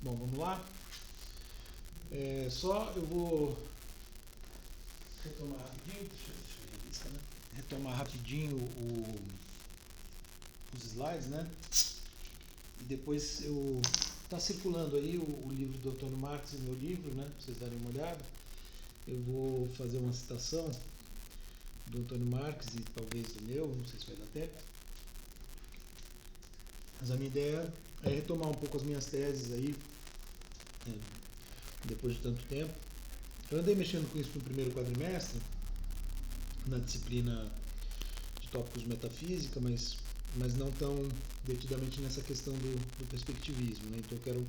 Bom, vamos lá. Só eu vou retomar rapidinho, deixa eu ver a lista, né? Retomar rapidinho os slides, né? E depois tá circulando aí o livro do Antônio Marx e meu livro, né? Pra vocês darem uma olhada. Eu vou fazer uma citação do Antônio Marx e talvez do meu, não sei se vai dar tempo. Mas a minha ideia é retomar um pouco as minhas teses aí, depois de tanto tempo. Eu andei mexendo com isso no primeiro quadrimestre, na disciplina de tópicos de metafísica, mas não tão detidamente nessa questão do perspectivismo, né? Então eu quero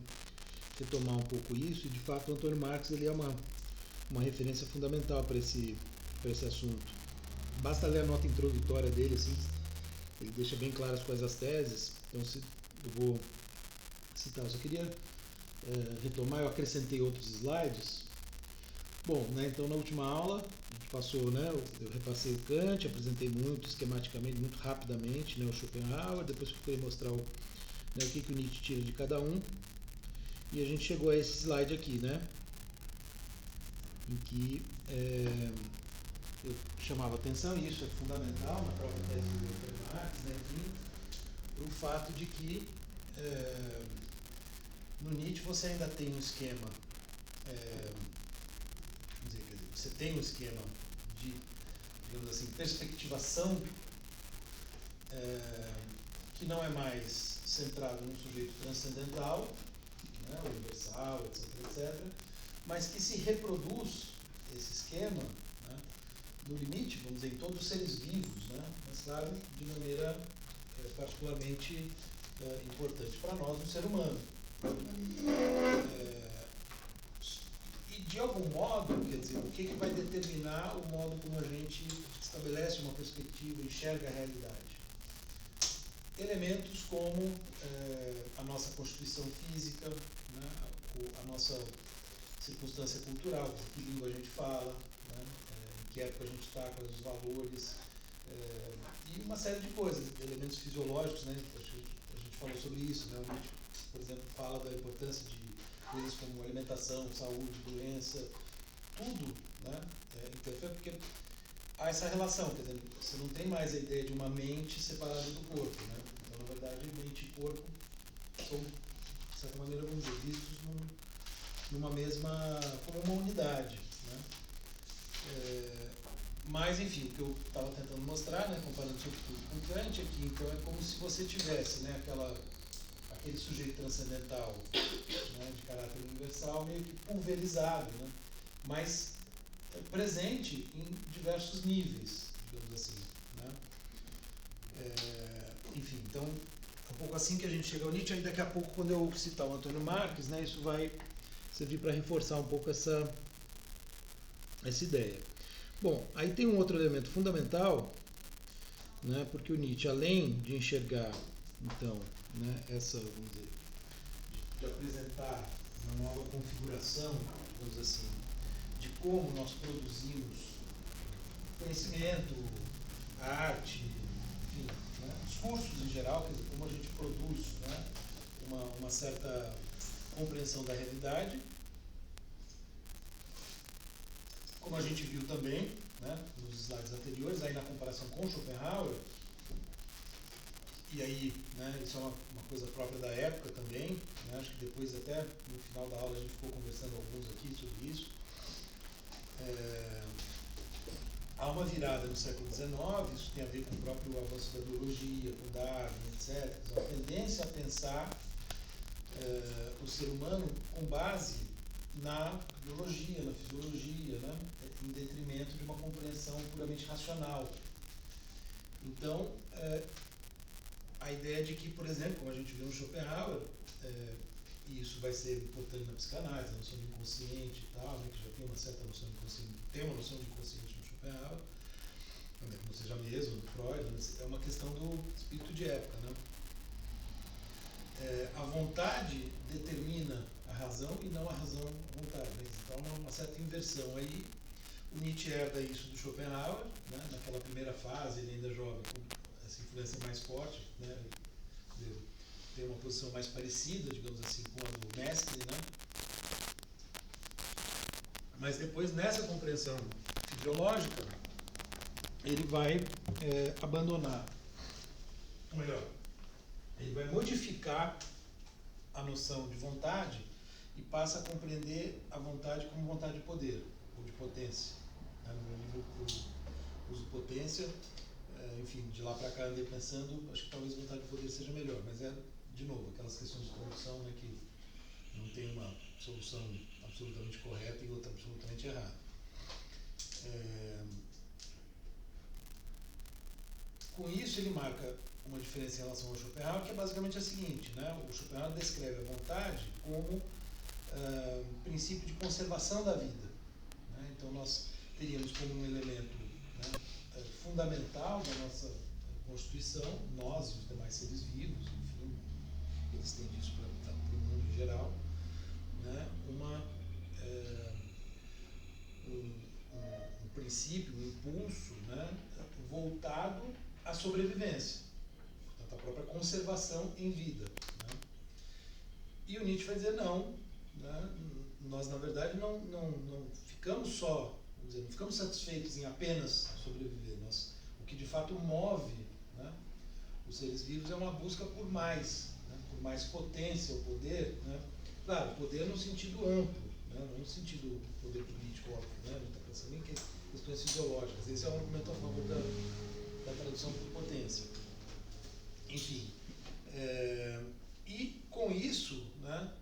retomar um pouco isso, e de fato o Antônio Marx ele é uma referência fundamental para esse assunto. Basta ler a nota introdutória dele, assim, ele deixa bem claras quais as teses. Então eu vou citar, eu só queria retomar, eu acrescentei outros slides. Bom, né, então na última aula a gente passou, né, eu repassei o Kant, apresentei muito esquematicamente, muito rapidamente, né, o Schopenhauer, depois procurei mostrar o que o Nietzsche tira de cada um, e a gente chegou a esse slide aqui, né, em que eu chamava atenção, e isso é fundamental na própria tese do Marx, né, enfim, o fato de que no Nietzsche você ainda tem um esquema, você tem um esquema de, digamos assim, perspectivação que não é mais centrado num sujeito transcendental, né, universal, etc, etc, mas que se reproduz esse esquema, né, no limite, vamos dizer, em todos os seres vivos, né, mas claro, de maneira particularmente importante para nós, no ser humano. E de algum modo, quer dizer, o que vai determinar o modo como a gente estabelece uma perspectiva, enxerga a realidade? Elementos como a nossa constituição física, né, a nossa circunstância cultural, que língua a gente fala, né, em que época a gente está, quais os valores, e uma série de coisas, elementos fisiológicos, né, a gente falou sobre isso, né, a gente, por exemplo, fala da importância de coisas como alimentação, saúde, doença, tudo, né, interfere, porque há essa relação, quer dizer, você não tem mais a ideia de uma mente separada do corpo, né? Então, na verdade, mente e corpo são, de certa maneira, vamos dizer, vistos numa mesma, como uma unidade, né? Mas, enfim, o que eu estava tentando mostrar, né, comparando sobretudo com Kant aqui, então é como se você tivesse, né, aquele sujeito transcendental, né, de caráter universal, meio que pulverizado, né, mas presente em diversos níveis, digamos assim, né? Enfim, então é um pouco assim que a gente chega ao Nietzsche. Aí daqui a pouco, quando eu citar o Antônio Marx, né, isso vai servir para reforçar um pouco essa ideia. Bom, aí tem um outro elemento fundamental, né, porque o Nietzsche, além de enxergar, então, né, essa, vamos dizer, de apresentar uma nova configuração, digamos assim, de como nós produzimos conhecimento, arte, enfim, né, os cursos em geral, quer dizer, como a gente produz, né, uma certa compreensão da realidade, como a gente viu também, né, nos slides anteriores, aí na comparação com Schopenhauer, e aí, né, isso é uma coisa própria da época também, né, acho que depois até no final da aula a gente ficou conversando alguns aqui sobre isso. Há uma virada no século XIX, isso tem a ver com o próprio avanço da biologia, com Darwin, etc. A tendência a pensar o ser humano com base na biologia, na fisiologia, né, em detrimento de uma compreensão puramente racional. Então, a ideia de que, por exemplo, como a gente viu no Schopenhauer, e isso vai ser importante na psicanálise, a noção de inconsciente e tal, né, que já tem uma certa noção de inconsciente, tem uma noção de inconsciente no Schopenhauer, não seja mesmo do Freud, mas é uma questão do espírito de época, né? A vontade determina a razão e não a razão a vontade, né? Então há uma certa inversão aí. O Nietzsche herda isso do Schopenhauer, né? Naquela primeira fase, ele ainda jovem, com essa influência mais forte, né? tem uma posição mais parecida, digamos assim, com a do Mestre, né? Mas depois, nessa compreensão fisiológica, ele vai abandonar, ou melhor, ele vai modificar a noção de vontade e passa a compreender a vontade como vontade de poder, ou de potência. No meu livro eu uso potência, enfim, de lá para cá andei pensando, acho que talvez vontade de poder seja melhor, mas de novo, aquelas questões de tradução, né, que não tem uma solução absolutamente correta e outra absolutamente errada. Com isso, ele marca uma diferença em relação ao Schopenhauer, que é basicamente a seguinte, né? O Schopenhauer descreve a vontade como princípio de conservação da vida, né? Então, nós teríamos como um elemento, né, fundamental da nossa constituição, nós e os demais seres vivos, enfim, ele estende isso para o mundo em geral, né? Um princípio, um impulso, né, voltado à sobrevivência, portanto, à própria conservação em vida, né? E o Nietzsche vai dizer não, né? Nós na verdade não ficamos só, vamos dizer, não ficamos satisfeitos em apenas sobreviver. O que de fato move, né, os seres vivos é uma busca por mais, né, por mais potência, o poder, né? Claro, poder no sentido amplo, né, não no sentido poder político, óbvio, né, não está pensando em questões fisiológicas. Esse é um argumento a favor da tradução por potência. Enfim, e com isso, né,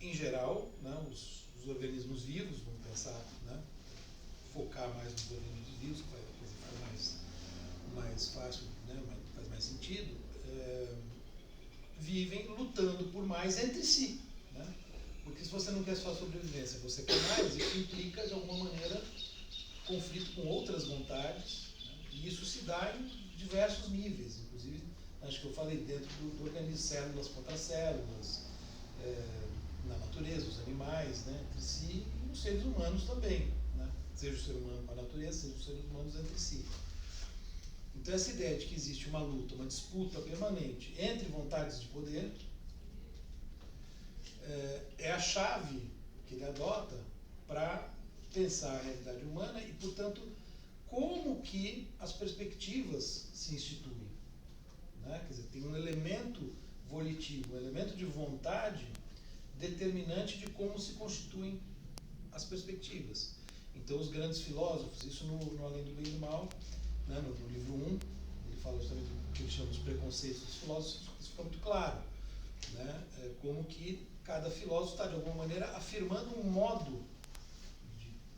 em geral, né, os organismos vivos, vamos pensar, né, focar mais nos organismos vivos, que faz mais fácil, né, faz mais sentido, vivem lutando por mais entre si, né? Porque se você não quer só sobrevivência, você quer mais, isso implica de alguma maneira conflito com outras vontades, né? E isso se dá em diversos níveis, inclusive acho que eu falei dentro do organismo, células contra células, na natureza, os animais, né, entre si, e os seres humanos também, né? Seja o ser humano com a natureza, seja os seres humanos entre si. Então essa ideia de que existe uma luta, uma disputa permanente entre vontades de poder é a chave que ele adota para pensar a realidade humana e, portanto, como que as perspectivas se instituem, né? Quer dizer, tem um elemento volitivo, um elemento de vontade determinante de como se constituem as perspectivas. Então, os grandes filósofos, isso no Além do Bem e do Mal, né, no livro 1, ele fala justamente do que ele chama dos preconceitos dos filósofos, isso fica muito claro, né, como que cada filósofo está, de alguma maneira, afirmando um modo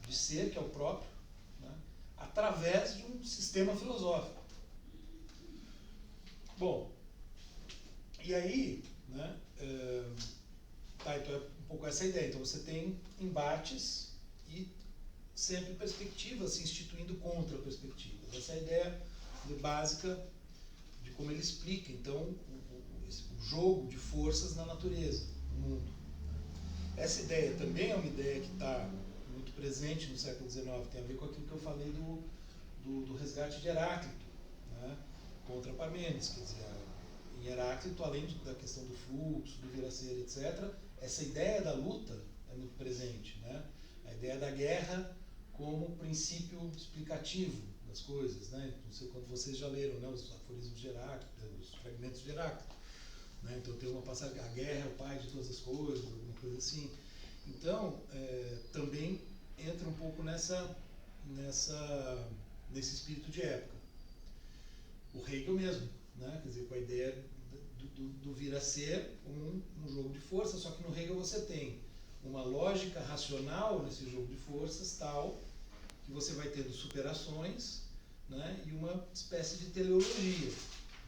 de ser, que é o próprio, né, através de um sistema filosófico. Bom, e aí, né, então é um pouco essa ideia. Então você tem embates e sempre perspectivas se instituindo contra perspectivas. Essa é a ideia básica de como ele explica, então, o jogo de forças na natureza, no mundo. Essa ideia também é uma ideia que está muito presente no século XIX, tem a ver com aquilo que eu falei do resgate de Heráclito, né, contra Parmênides. Quer dizer, em Heráclito, além da questão do fluxo, do vir a ser, etc., essa ideia da luta é muito presente, né? A ideia da guerra como princípio explicativo das coisas, né? Não sei quando vocês já leram, né, os aforismos de Heráclito, os fragmentos de Heráclito, né? Então tem uma passagem, a guerra é o pai de todas as coisas, alguma coisa assim. Então, também entra um pouco nesse espírito de época. O Hegel mesmo, né? Quer dizer, com a ideia do vir a ser um jogo de forças, só que no Hegel você tem uma lógica racional nesse jogo de forças tal que você vai tendo superações, né, e uma espécie de teleologia.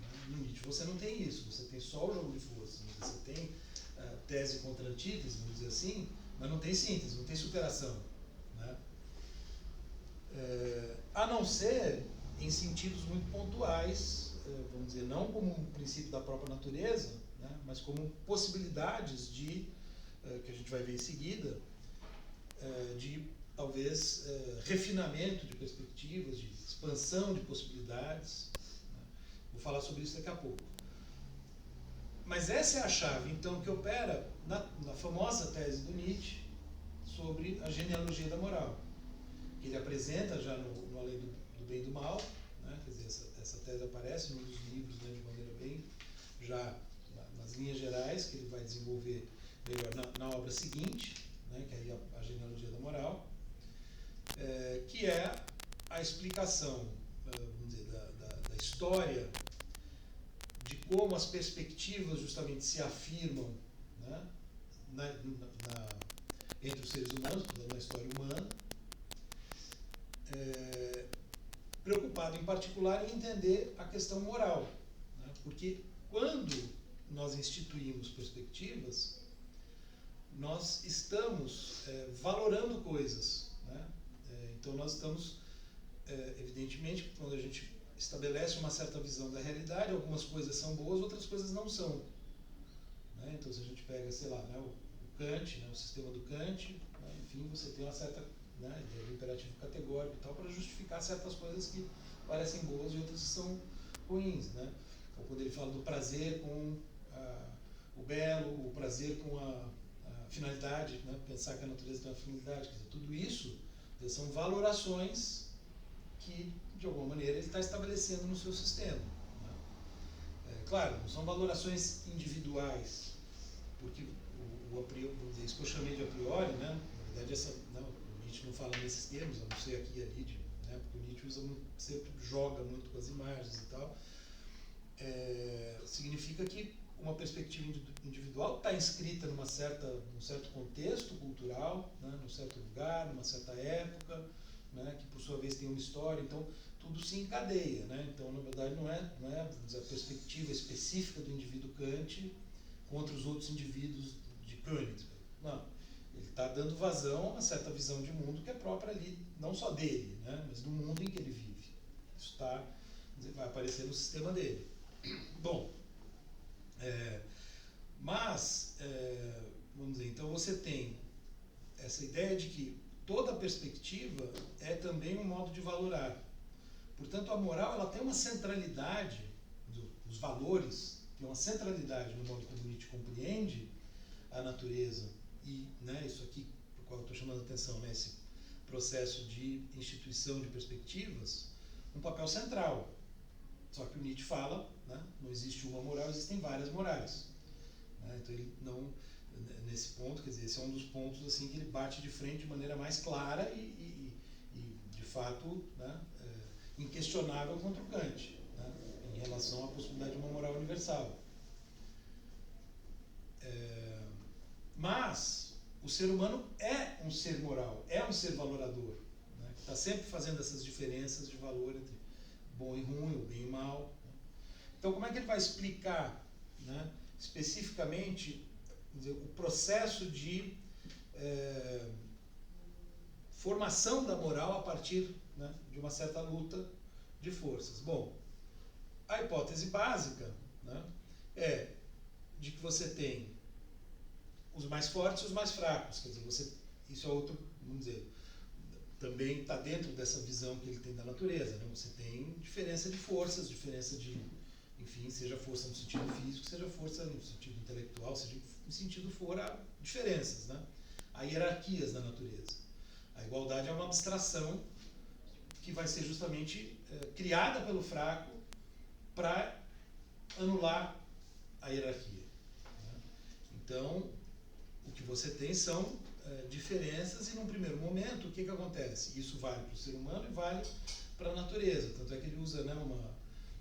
Né? No Nietzsche você não tem isso, você tem só o jogo de forças, você tem tese contra antítese, vamos dizer assim, mas não tem síntese, não tem superação. Né? A não ser em sentidos muito pontuais, vamos dizer, não como um princípio da própria natureza, né, mas como possibilidades de, que a gente vai ver em seguida, de talvez refinamento de perspectivas, de expansão de possibilidades. Né. Vou falar sobre isso daqui a pouco. Mas essa é a chave, então, que opera na famosa tese do Nietzsche sobre a genealogia da moral, que ele apresenta já no A Lei do Bem e do Mal, né? Quer dizer, essa tese aparece num dos livros, né, de maneira bem, já nas linhas gerais, que ele vai desenvolver melhor na obra seguinte, né, que é a genealogia da moral, que é a explicação, vamos dizer, da história, de como as perspectivas justamente se afirmam, né, entre os seres humanos, na história humana, preocupado em particular em entender a questão moral, né, porque quando nós instituímos perspectivas, nós estamos valorando coisas, né? Então nós estamos, evidentemente, quando a gente estabelece uma certa visão da realidade, algumas coisas são boas, outras coisas não são, né? Então se a gente pega, sei lá, né, o Kant, né, o sistema do Kant, né, enfim, você tem uma certa, né, ideia do imperativo categórico e tal, para justificar certas coisas que parecem boas e outras que são ruins, né? Ou quando ele fala do prazer com o belo, o prazer com a finalidade, né? Pensar que a natureza tem uma finalidade, quer dizer, tudo isso são valorações que, de alguma maneira, ele está estabelecendo no seu sistema, né? Claro, não são valorações individuais, porque vamos dizer, isso que eu chamei de a priori, né? Na verdade, o Nietzsche não fala nesses termos, a não ser aqui e ali, né? Porque o Nietzsche sempre joga muito com as imagens e tal. Significa que uma perspectiva individual está inscrita num certo contexto cultural, né, num certo lugar, numa certa época, né, que por sua vez tem uma história, então tudo se encadeia, né? Então, na verdade, não é vamos dizer, a perspectiva específica do indivíduo Kant contra os outros indivíduos de Königsberg. Não. Ele está dando vazão a certa visão de mundo que é própria ali, não só dele, né, mas do mundo em que ele vive. Isso vai aparecer no sistema dele. Bom, vamos dizer, então você tem essa ideia de que toda perspectiva é também um modo de valorar. Portanto, a moral ela tem uma centralidade, os valores têm uma centralidade no modo como Nietzsche compreende a natureza e, né, isso aqui, por qual eu estou chamando a atenção, né, esse processo de instituição de perspectivas, um papel central. Só que o Nietzsche fala, né, não existe uma moral, existem várias morais. Né? Então ele não, nesse ponto, quer dizer, esse é um dos pontos assim que ele bate de frente de maneira mais clara e de fato, né, inquestionável contra o Kant, né, em relação à possibilidade de uma moral universal. Mas o ser humano é um ser moral, é um ser valorador, né, que está sempre fazendo essas diferenças de valor entre bom e ruim, o bem e mal. Então, como é que ele vai explicar, né, especificamente, dizer, o processo de formação da moral a partir, né, de uma certa luta de forças? Bom, a hipótese básica, né, é de que você tem os mais fortes e os mais fracos. Quer dizer, isso é outro, vamos dizer, também está dentro dessa visão que ele tem da natureza, né? Você tem diferença de forças, diferença de, enfim, seja força no sentido físico, seja força no sentido intelectual, seja no sentido for, há diferenças, né? Há hierarquias na natureza. A igualdade é uma abstração que vai ser justamente criada pelo fraco para anular a hierarquia, né? Então, o que você tem são diferenças e, num primeiro momento, o que acontece? Isso vale para o ser humano e vale para a natureza. Tanto é que ele usa, né,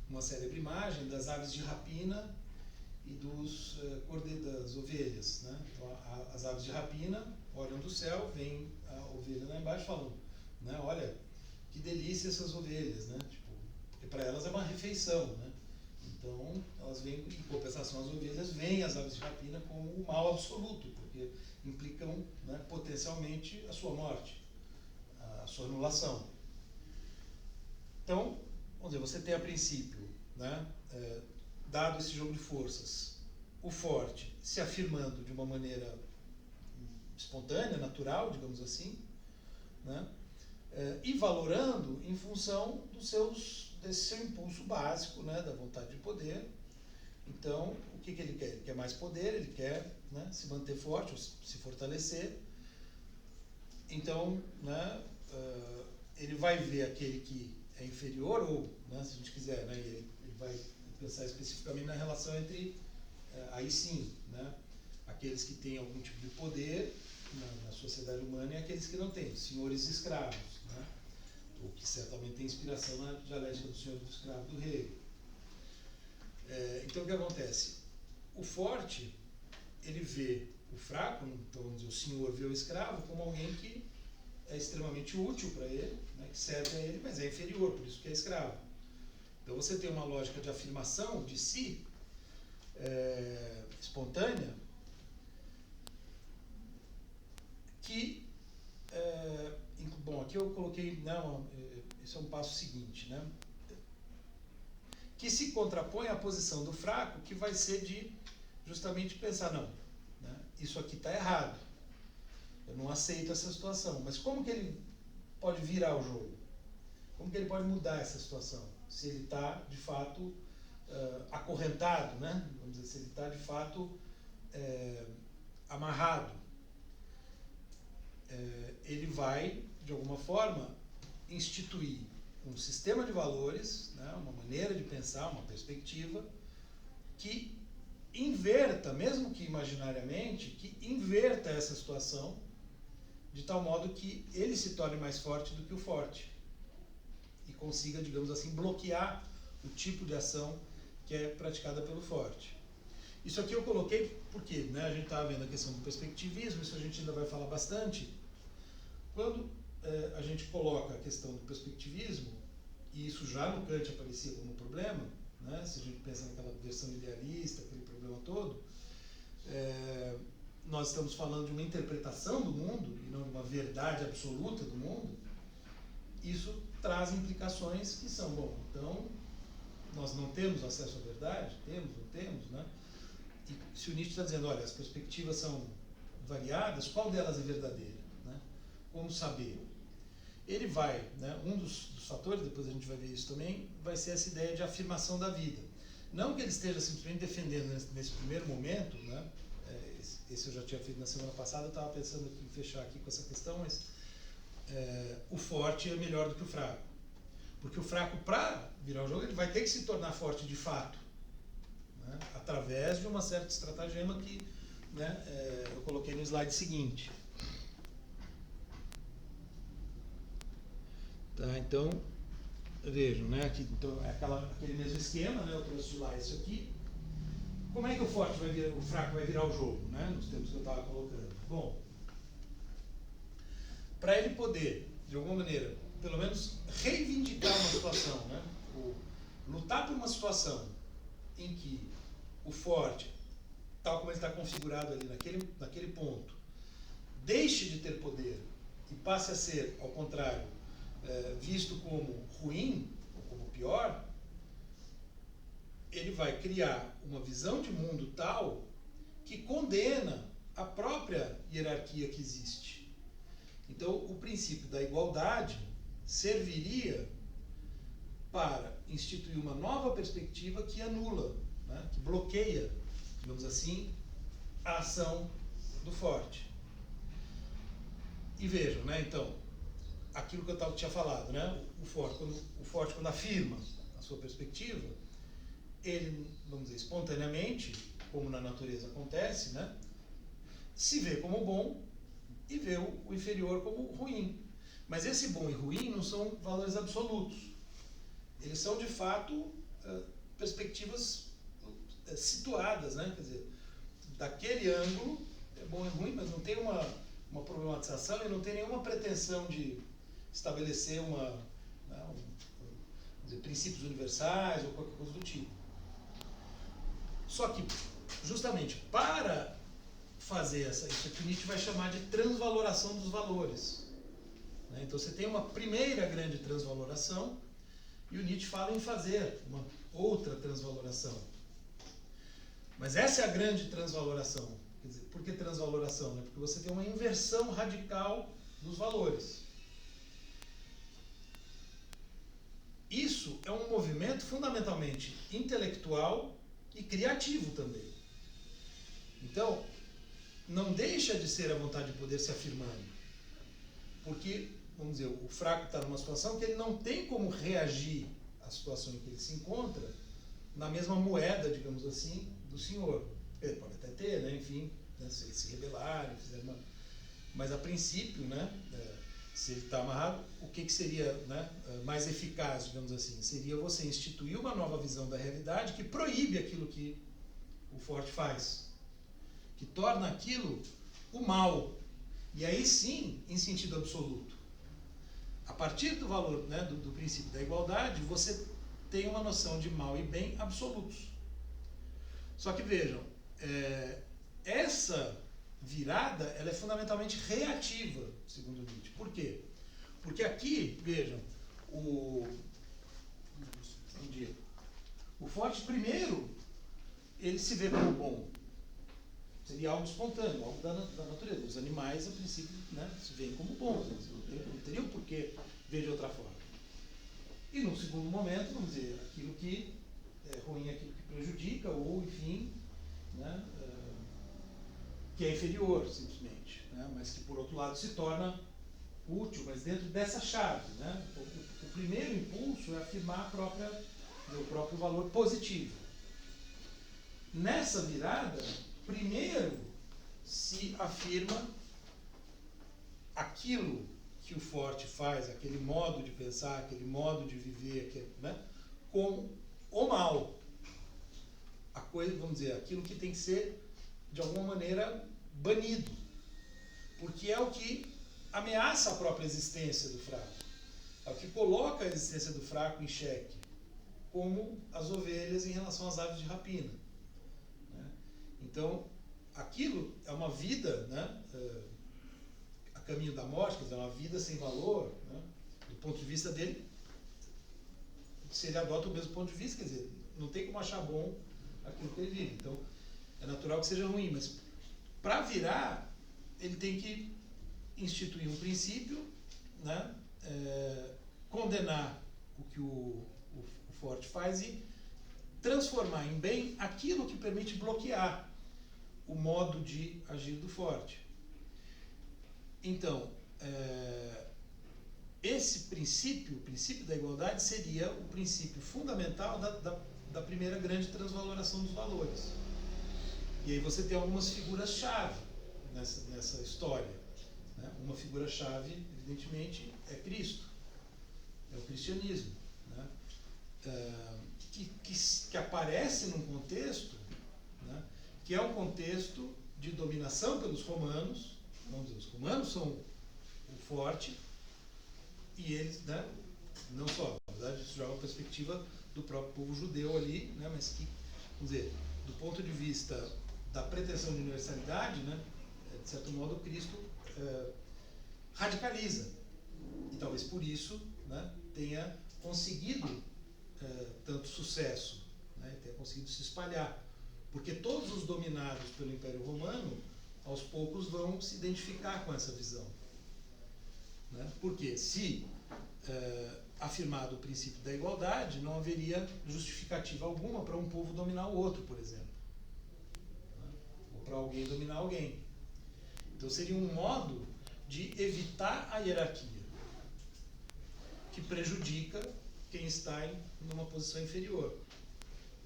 uma célebre imagem das aves de rapina e das ovelhas, né? Então, as aves de rapina olham do céu, vem a ovelha lá embaixo e falam, né, olha, que delícia essas ovelhas, né? Tipo, porque para elas é uma refeição, né? Então, elas vêm, em compensação, as ovelhas veem as aves de rapina como o mal absoluto, porque implicam, né, potencialmente a sua morte, a sua anulação. Então, vamos dizer, você tem a princípio, né, dado esse jogo de forças, o forte se afirmando de uma maneira espontânea, natural, digamos assim, né, e valorando em função desse seu impulso básico, né, da vontade de poder, Então, o que ele quer? Ele quer mais poder, ele quer, né, se manter forte, ou se fortalecer. Então, né, ele vai ver aquele que é inferior, ou, né, se a gente quiser, né, ele vai pensar especificamente na relação entre, aí sim, né, aqueles que têm algum tipo de poder na sociedade humana e aqueles que não têm, senhores escravos, né, o que certamente tem inspiração na dialética do senhor e do escravo do rei. Então, o que acontece? O forte, ele vê o fraco, então vamos dizer, o senhor vê o escravo como alguém que é extremamente útil para ele, né, que serve a ele, mas é inferior, por isso que é escravo. Então você tem uma lógica de afirmação de si, espontânea, que, bom, aqui eu coloquei, não, esse é um passo seguinte, né, que se contrapõe à posição do fraco, que vai ser de justamente pensar, não, né, isso aqui está errado, eu não aceito essa situação, mas como que ele pode virar o jogo? Como que ele pode mudar essa situação? Se ele está, de fato, acorrentado, né? Vamos dizer, se ele está, de fato, amarrado. Ele vai, de alguma forma, instituir um sistema de valores, né? Uma maneira de pensar, uma perspectiva, que inverta, mesmo que imaginariamente, que inverta essa situação, de tal modo que ele se torne mais forte do que o forte e consiga, digamos assim, bloquear o tipo de ação que é praticada pelo forte. Isso aqui eu coloquei porque, né, a gente estava vendo a questão do perspectivismo, isso a gente ainda vai falar bastante. Quando a gente coloca a questão do perspectivismo, e isso já no Kant aparecia como problema, né, se a gente pensa naquela versão idealista, aquele problema todo, nós estamos falando de uma interpretação do mundo e não de uma verdade absoluta do mundo. Isso traz implicações que são, bom, então nós não temos acesso à verdade, temos, não temos, né? E se o Nietzsche está dizendo, olha, as perspectivas são variadas, qual delas é verdadeira, né? Como saber? Ele vai, né, um dos fatores, depois a gente vai ver isso também, vai ser essa ideia de afirmação da vida. Não que ele esteja simplesmente defendendo nesse primeiro momento, né? Esse eu já tinha feito na semana passada, eu estava pensando aqui em fechar aqui com essa questão, mas o forte é melhor do que o fraco. Porque o fraco, para virar o jogo, ele vai ter que se tornar forte de fato, né, através de uma certa estratagema que, né, eu coloquei no slide seguinte. Tá, então, vejam, né, aqui, então, é aquele mesmo esquema, né, eu trouxe de lá isso aqui. Como é que o fraco vai virar o jogo, né, nos termos que eu estava colocando? Bom, para ele poder, de alguma maneira, pelo menos reivindicar uma situação, né, lutar por uma situação em que o forte, tal como ele está configurado ali naquele ponto, deixe de ter poder e passe a ser, ao contrário, visto como ruim, ou como pior, ele vai criar uma visão de mundo tal que condena a própria hierarquia que existe. Então, o princípio da igualdade serviria para instituir uma nova perspectiva que anula, né, que bloqueia, digamos assim, a ação do forte. E vejam, né, então, aquilo que eu tinha falado, né, o forte quando afirma a sua perspectiva, ele, vamos dizer, espontaneamente, como na natureza acontece, né, se vê como bom e vê o inferior como ruim. Mas esse bom e ruim não são valores absolutos. Eles são, de fato, perspectivas situadas, né? Quer dizer, daquele ângulo, é bom e ruim, mas não tem uma problematização e não tem nenhuma pretensão de estabelecer princípios universais ou qualquer coisa do tipo. Só que, justamente, para fazer isso que Nietzsche vai chamar de transvaloração dos valores. Né? Então você tem uma primeira grande transvaloração e o Nietzsche fala em fazer uma outra transvaloração. Mas essa é a grande transvaloração. Quer dizer, por que transvaloração? Né? Porque você tem uma inversão radical dos valores. Isso é um movimento fundamentalmente intelectual e criativo também. Então, não deixa de ser a vontade de poder se afirmando. Porque, vamos dizer, o fraco está numa situação que ele não tem como reagir à situação em que ele se encontra na mesma moeda, digamos assim, do senhor. Ele pode até ter, né, enfim, né, se eles se rebelarem, fizer uma... Mas a princípio, né, se ele está amarrado, o que seria, né, mais eficaz, digamos assim? Seria você instituir uma nova visão da realidade que proíbe aquilo que o forte faz, que torna aquilo o mal. E aí sim, em sentido absoluto. A partir do valor, né, do princípio da igualdade, você tem uma noção de mal e bem absolutos. Só que vejam, essa virada ela é fundamentalmente reativa, segundo Nietzsche. Por quê? Porque aqui, vejam, o forte primeiro, ele se vê como bom. Seria algo espontâneo, algo da natureza. Os animais, a princípio, né, se veem como bons, não teriam por que ver de outra forma. E no segundo momento, vamos dizer, aquilo que é ruim, aquilo que prejudica, ou enfim, né, que é inferior, simplesmente, né, mas que por outro lado se torna útil, mas dentro dessa chave. Né, o primeiro impulso é afirmar o próprio valor positivo. Nessa virada, primeiro se afirma aquilo que o forte faz, aquele modo de pensar, aquele modo de viver, né, como o mal. A coisa, vamos dizer, aquilo que tem que ser, de alguma maneira, banido. Porque é o que ameaça a própria existência do fraco. É o que coloca a existência do fraco em xeque, como as ovelhas em relação às aves de rapina. Então, aquilo é uma vida, né, a caminho da morte, quer dizer, uma vida sem valor, né, do ponto de vista dele, se ele adota o mesmo ponto de vista, quer dizer, não tem como achar bom aquilo que ele vive. Então, é natural que seja ruim, mas para virar, ele tem que instituir um princípio, né, condenar o que o forte faz e transformar em bem aquilo que permite bloquear o modo de agir do forte. Então, esse princípio, o princípio da igualdade, seria o princípio fundamental da primeira grande transvaloração dos valores. E aí você tem algumas figuras-chave nessa história. Né? Uma figura-chave, evidentemente, é Cristo, é o cristianismo, né? Que aparece num contexto, né, que é um contexto de dominação pelos romanos. Vamos dizer, os romanos são o forte e eles, né, não só, na verdade isso já é uma perspectiva do próprio povo judeu ali, né, mas que, vamos dizer, do ponto de vista da pretensão de universalidade, né, de certo modo Cristo radicaliza. E talvez por isso, né, tenha conseguido tanto sucesso, né, tenha conseguido se espalhar. Porque todos os dominados pelo Império Romano, aos poucos, vão se identificar com essa visão. Né? Porque se afirmado o princípio da igualdade, não haveria justificativa alguma para um povo dominar o outro, por exemplo. Né? Ou para alguém dominar alguém. Então seria um modo de evitar a hierarquia, que prejudica quem está numa posição inferior.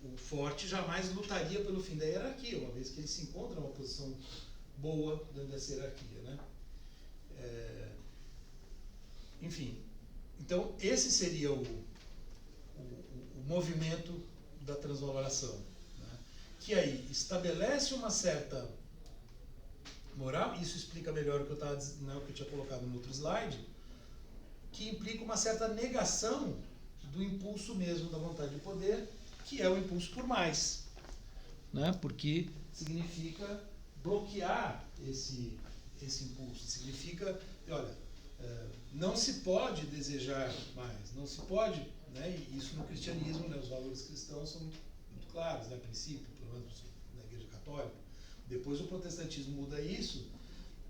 O forte jamais lutaria pelo fim da hierarquia, uma vez que ele se encontra numa posição boa dentro dessa hierarquia, né? Enfim, então esse seria o movimento da transvaloração, né? Que aí estabelece uma certa moral, isso explica melhor o que eu tinha colocado no outro slide, que implica uma certa negação do impulso mesmo da vontade de poder, que é o impulso por mais, né? Porque significa bloquear esse impulso, significa, olha, não se pode desejar mais, não se pode, né? E isso no cristianismo, né, os valores cristãos são muito claros, né, a princípio, pelo menos na Igreja Católica. Depois o protestantismo muda isso,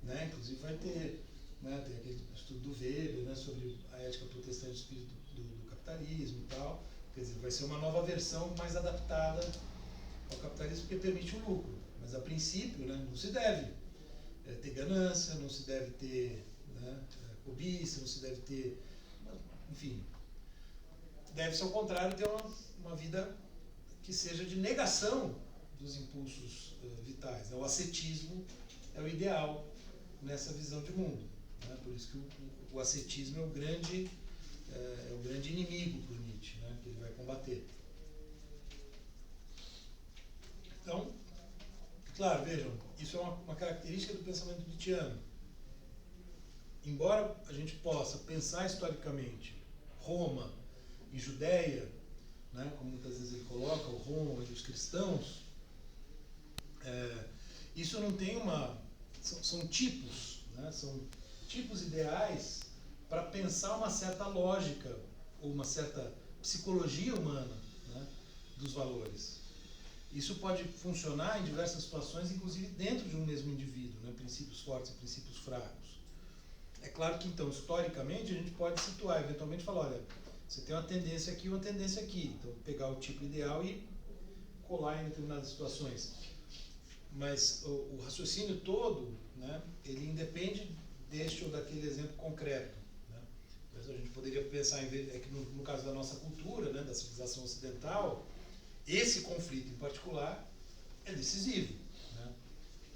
né? Inclusive vai ter, né, tem aquele estudo do Weber, né, sobre a ética protestante do espírito do capitalismo e tal. Quer dizer, vai ser uma nova versão mais adaptada ao capitalismo porque permite o lucro. Mas a princípio, né, não se deve ter ganância, não se deve ter, né, cobiça, não se deve ter, enfim, deve-se ao contrário ter uma vida que seja de negação dos impulsos vitais. O ascetismo é o ideal nessa visão de mundo. Né? Por isso que o ascetismo é o grande inimigo para o Nietzsche, né? Que ele vai combater. Então, claro, vejam, isso é uma característica do pensamento nietzschiano. Embora a gente possa pensar historicamente Roma e Judéia, né, como muitas vezes ele coloca, o Roma e os cristãos, isso não tem são tipos, né, são tipos ideais para pensar uma certa lógica ou uma certa psicologia humana, né, dos valores. Isso pode funcionar em diversas situações, inclusive dentro de um mesmo indivíduo, né, princípios fortes e princípios fracos. É claro que, então, historicamente, a gente pode situar, eventualmente falar, olha, você tem uma tendência aqui e uma tendência aqui. Então, pegar o tipo ideal e colar em determinadas situações. Mas o raciocínio todo, né, ele independe deste ou daquele exemplo concreto. Né? Mas a gente poderia pensar que no caso da nossa cultura, né, da civilização ocidental, esse conflito em particular é decisivo, né?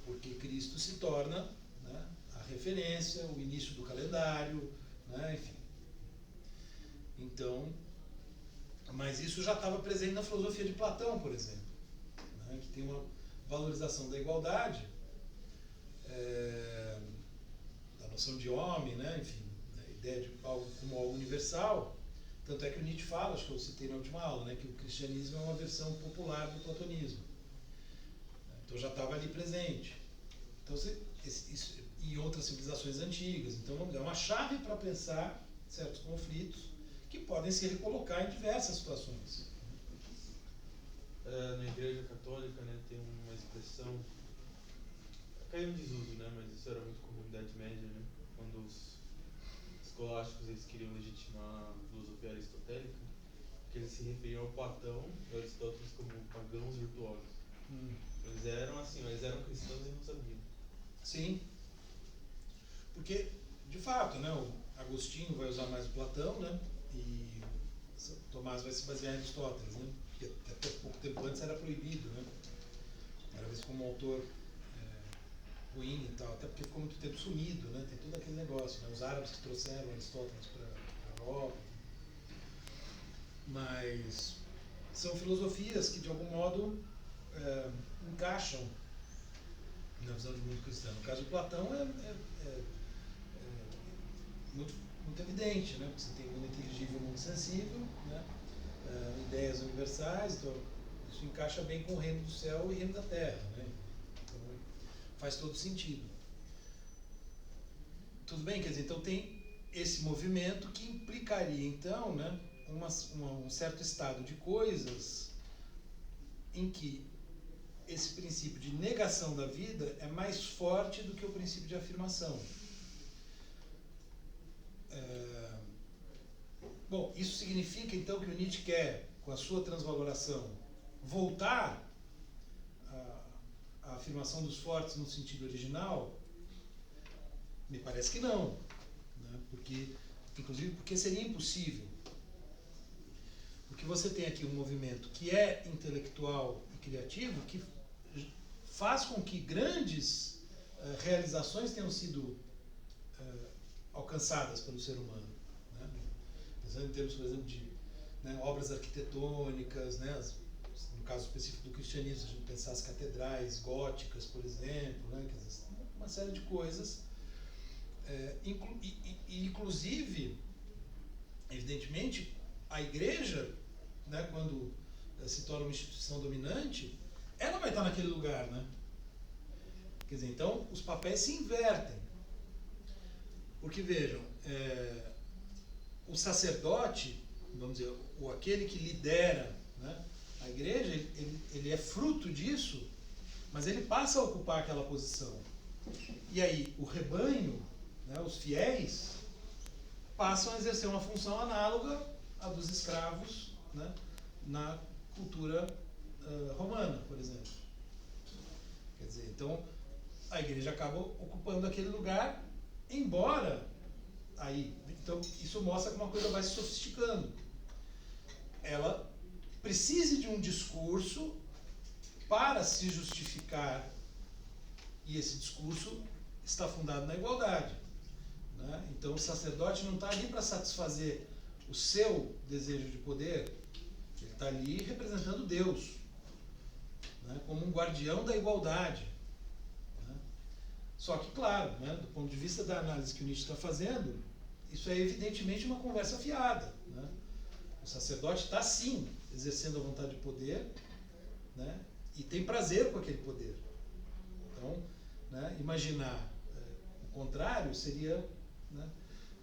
Porque Cristo se torna, né, a referência, o início do calendário, né, enfim. Então, mas isso já estava presente na filosofia de Platão, por exemplo, né, que tem uma valorização da igualdade, da noção de homem, né, enfim, a ideia de algo como algo universal. Tanto é que o Nietzsche fala, acho que eu citei na última aula, né, que o cristianismo é uma versão popular do platonismo. Então já estava ali presente. Então, isso, e outras civilizações antigas. Então é uma chave para pensar certos conflitos que podem se recolocar em diversas situações. Na Igreja Católica, né, tem uma expressão, caiu em desuso, né, mas isso era muito comum na Idade Média, né, quando os escolásticos eles queriam legitimar a filosofia aristotélica, que eles se referiam ao Platão e ao Aristóteles como pagãos virtuosos. Eles eram assim, eles eram cristãos e não sabiam. Sim, porque de fato, né, o Agostinho vai usar mais o Platão, né, e Tomás vai se basear em Aristóteles, né, porque até pouco tempo antes era proibido, né, era visto como um autor ruim e tal, até porque ficou muito tempo sumido, né, tem todo aquele negócio, né, os árabes que trouxeram Aristóteles para a Europa, mas são filosofias que de algum modo encaixam na visão de mundo cristão. No caso de Platão é muito, muito evidente, né? Porque você tem mundo inteligível e mundo sensível, né? Ideias universais, então isso encaixa bem com o reino do céu e o reino da terra, né? Então faz todo sentido. Tudo bem? Quer dizer, então tem esse movimento que implicaria então, né, um certo estado de coisas em que esse princípio de negação da vida é mais forte do que o princípio de afirmação. Bom, isso significa então que o Nietzsche quer, com a sua transvaloração, voltar à afirmação dos fortes no sentido original? Me parece que não, né? Inclusive porque seria impossível. Porque você tem aqui um movimento que é intelectual e criativo, que faz com que grandes realizações tenham sido alcançadas pelo ser humano. Né? Pensando em termos, por exemplo, de, né, obras arquitetônicas, né, no caso específico do cristianismo, se a gente pensar as catedrais góticas, por exemplo, né, uma série de coisas. Inclusive, evidentemente, a igreja, né, quando se torna uma instituição dominante, ela vai estar naquele lugar, né? Quer dizer, então os papéis se invertem. Porque vejam, o sacerdote, vamos dizer, ou aquele que lidera, né, a igreja, ele é fruto disso, mas ele passa a ocupar aquela posição. E aí o rebanho, né, os fiéis, passam a exercer uma função análoga à dos escravos, né, na cultura romana, por exemplo. Quer dizer, então a igreja acaba ocupando aquele lugar, embora aí, então isso mostra que uma coisa vai se sofisticando. Ela precise de um discurso para se justificar, e esse discurso está fundado na igualdade, né? Então o sacerdote não está ali para satisfazer o seu desejo de poder, ele está ali representando Deus, né? Como um guardião da igualdade, né? Só que, claro, né, do ponto de vista da análise que o Nietzsche está fazendo, isso é evidentemente uma conversa fiada, né? O sacerdote está sim exercendo a vontade de poder, né, e tem prazer com aquele poder. Então, né, imaginar o contrário seria, né,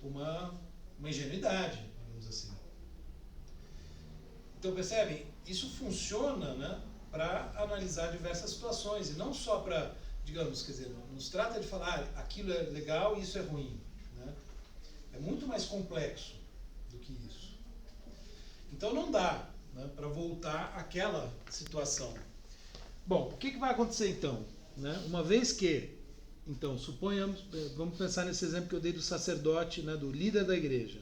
uma ingenuidade, digamos assim. Então, percebem? Isso funciona, né, para analisar diversas situações, e não só para, digamos, quer dizer, não se trata de falar aquilo é legal e isso é ruim, né? É muito mais complexo do que isso. Então não dá, né, para voltar àquela situação. Bom, o que vai acontecer então? Né? Uma vez que, então, suponhamos, vamos pensar nesse exemplo que eu dei do sacerdote, né, do líder da igreja.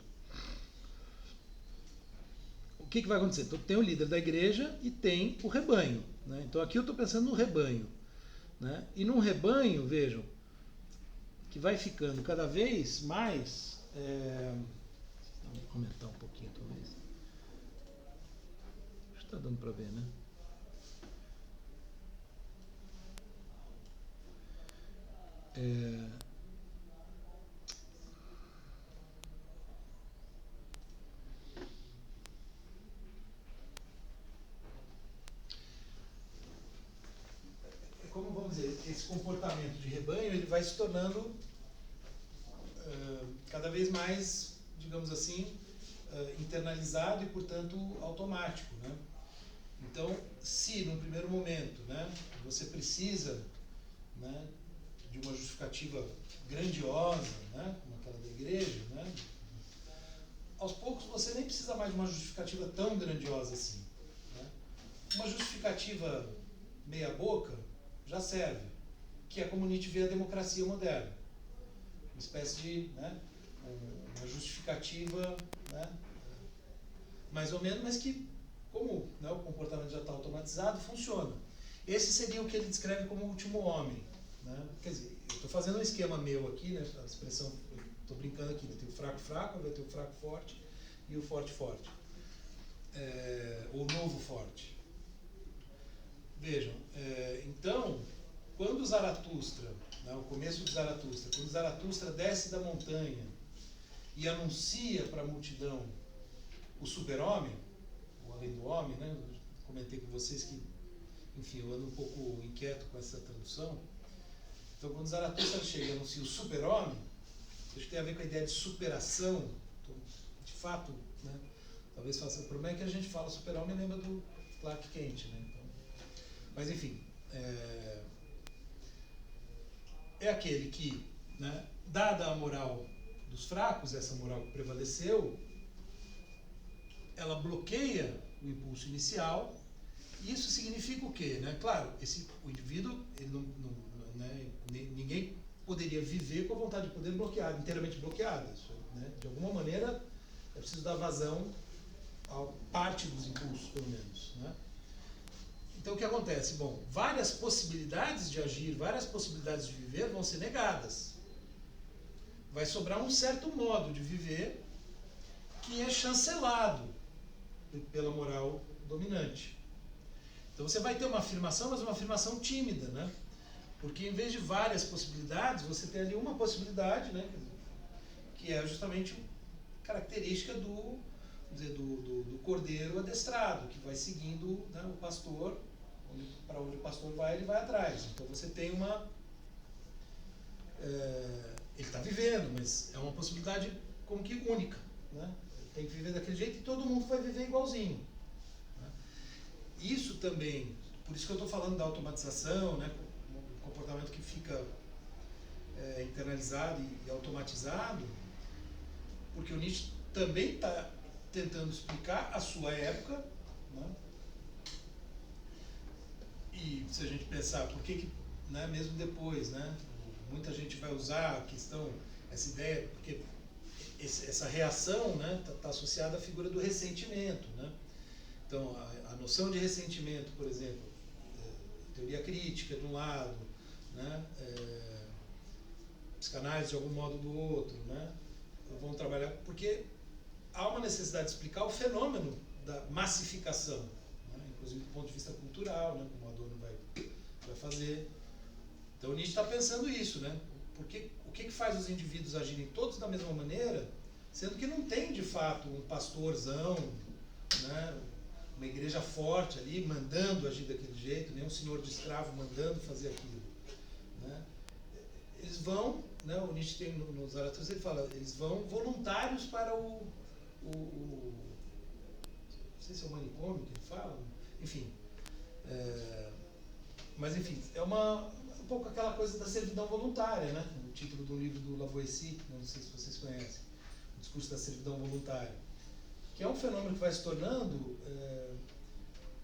O que vai acontecer? Então tem o líder da igreja e tem o rebanho, né? Então aqui eu estou pensando no rebanho, né? E num rebanho, vejam, que vai ficando cada vez mais... Vamos aumentar um pouquinho talvez. Acho que está dando para ver, né? Como vamos dizer, esse comportamento de rebanho ele vai se tornando cada vez mais, digamos assim, internalizado e, portanto, automático, né? Então, se num primeiro momento, né, você precisa, né, de uma justificativa grandiosa, né, como aquela da igreja, né, aos poucos você nem precisa mais de uma justificativa tão grandiosa assim, né? Uma justificativa meia boca já serve, que é como Nietzsche vê a democracia moderna, uma espécie de, né, uma justificativa, né, mais ou menos, mas que, como, né, o comportamento já está automatizado, funciona. Esse seria o que ele descreve como o último homem, né? Quer dizer, eu estou fazendo um esquema meu aqui, né, a expressão, estou brincando aqui, vai ter o fraco fraco, vai ter o fraco forte e o forte forte, ou novo forte. Vejam, então, quando Zaratustra, né, o começo de Zaratustra, quando Zaratustra desce da montanha e anuncia para a multidão o super-homem, o além do homem, né? Eu comentei com vocês que, enfim, eu ando um pouco inquieto com essa tradução. Então, quando Zaratustra chega e anuncia o super-homem, isso tem a ver com a ideia de superação. Então, de fato, né, talvez faça o problema é que a gente fala super-homem e lembra do Clark Kent, né? Então, mas, enfim, é aquele que, né, dada a moral dos fracos, essa moral que prevaleceu, ela bloqueia o impulso inicial. E isso significa o quê? Né? Claro, o indivíduo, ele né, ninguém poderia viver com a vontade de poder bloqueada, inteiramente bloqueada. Isso, né, de alguma maneira, é preciso dar vazão a parte dos impulsos, pelo menos. Né? Então, o que acontece? Bom, várias possibilidades de agir, várias possibilidades de viver vão ser negadas. Vai sobrar um certo modo de viver que é chancelado pela moral dominante. Então você vai ter uma afirmação, mas uma afirmação tímida, né? Porque em vez de várias possibilidades, você tem ali uma possibilidade, né? Que é justamente característica do cordeiro adestrado, que vai seguindo, né, o pastor, para onde o pastor vai, ele vai atrás. Então você tem uma... ele está vivendo, mas é uma possibilidade como que única, né? Tem que viver daquele jeito e todo mundo vai viver igualzinho. Né? Isso também, por isso que eu estou falando da automatização, né? Um comportamento que fica internalizado e automatizado, porque o Nietzsche também está tentando explicar a sua época, né? E se a gente pensar, por que, né, mesmo depois, né, muita gente vai usar a questão, essa ideia, porque essa reação, né, tá associada à figura do ressentimento, né? Então, a noção de ressentimento, por exemplo, teoria crítica de um lado, né, psicanálise de algum modo do outro, né, vão trabalhar, porque há uma necessidade de explicar o fenômeno da massificação, né, inclusive do ponto de vista cultural, né, como o Adorno vai fazer. Então, Nietzsche está pensando isso, né? Porque, o que faz os indivíduos agirem todos da mesma maneira, sendo que não tem, de fato, um pastorzão, né, uma igreja forte ali, mandando agir daquele jeito, nem um senhor de escravo mandando fazer aquilo, né? Eles vão, né, o Nietzsche tem no Zaratustra, ele fala, eles vão voluntários para não sei se é o manicômio que ele fala, enfim, mas enfim, é um pouco aquela coisa da servidão voluntária, né? O título do livro do Lavoisier, não sei se vocês conhecem, o discurso da servidão voluntária, que é um fenômeno que vai se tornando,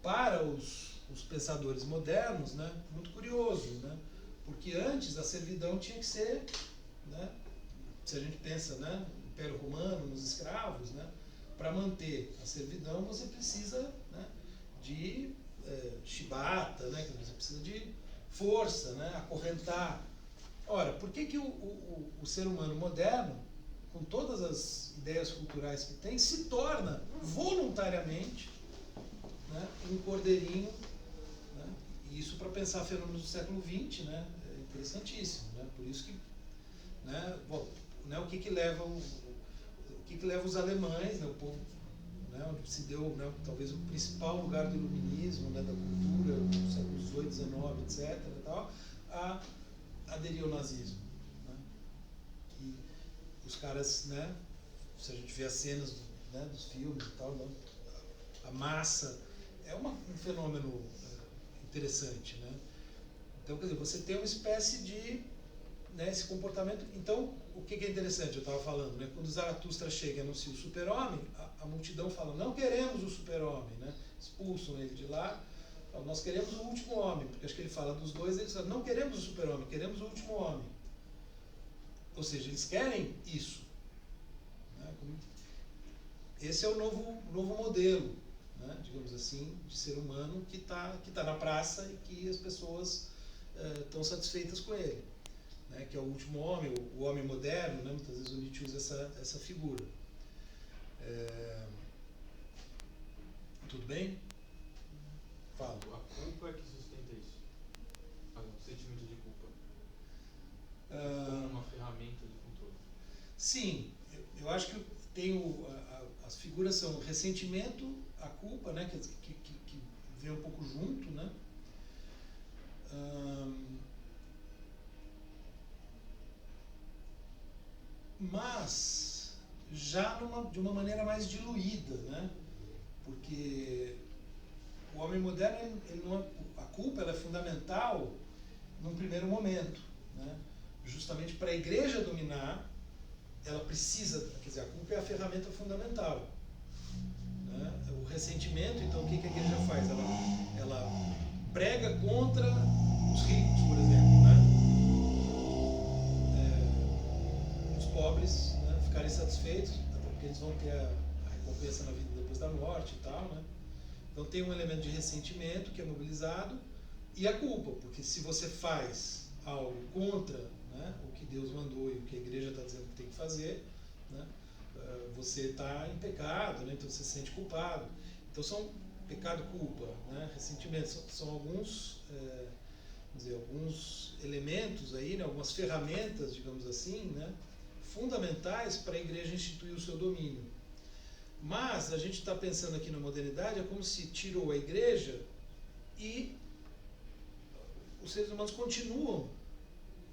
para os pensadores modernos, né, muito curioso, né? Porque antes a servidão tinha que ser, né, se a gente pensa, né, no Império Romano, nos escravos, né, para manter a servidão você precisa, né, de chibata, né, você precisa de força, né, acorrentar. Ora, por que o ser humano moderno, com todas as ideias culturais que tem, se torna voluntariamente, né, um cordeirinho, né, e isso para pensar fenômenos do século XX, né, é interessantíssimo, né, por isso que, né, bom, né, o que leva os alemães, né, o povo, né, onde se deu, né, talvez o principal lugar do iluminismo, né, da cultura, no século XVIII, XIX, etc. E tal, a aderir ao nazismo, né, que os caras, né, se a gente vê as cenas, né, dos filmes e tal, né, a massa é um fenômeno interessante, né? Então, quer dizer, você tem uma espécie de, né, esse comportamento. Então, o que é interessante, eu estava falando, né? Quando Zaratustra chega e anuncia o super-homem, a multidão fala, não queremos o super-homem, né? Expulsam ele de lá, falam, nós queremos o último homem, porque acho que ele fala dos dois, eles falam, não queremos o super-homem, queremos o último homem. Ou seja, eles querem isso, né? Esse é o novo modelo, né, digamos assim, de ser humano que tá na praça e que as pessoas estão satisfeitas com ele, né, que é o último homem, o homem moderno, né, muitas vezes o Nietzsche usa essa figura. Tudo bem? Fala. A culpa é que sustenta isso, o sentimento de culpa, como uma ferramenta de controle. Sim, eu acho que tem as figuras são o ressentimento, a culpa, né, que vem um pouco junto, né? Mas já de uma maneira mais diluída, né? Porque o homem moderno, ele não a culpa ela é fundamental num primeiro momento, né? Justamente para a igreja dominar, ela precisa, quer dizer, a culpa é a ferramenta fundamental, né? O ressentimento, então, o que a igreja faz? Ela prega contra os ricos, por exemplo, né? Os pobres, né, ficarem satisfeitos, até porque eles vão ter a recompensa na vida depois da morte e tal, né? Então tem um elemento de ressentimento que é mobilizado e a culpa, porque se você faz algo contra, né, o que Deus mandou e o que a igreja está dizendo que tem que fazer, né, você está em pecado, né, então você se sente culpado. Então são pecado, culpa, né, ressentimento, são alguns, alguns elementos aí, né, algumas ferramentas, digamos assim, né, fundamentais para a igreja instituir o seu domínio. Mas a gente está pensando aqui na modernidade, é como se tirou a igreja e os seres humanos continuam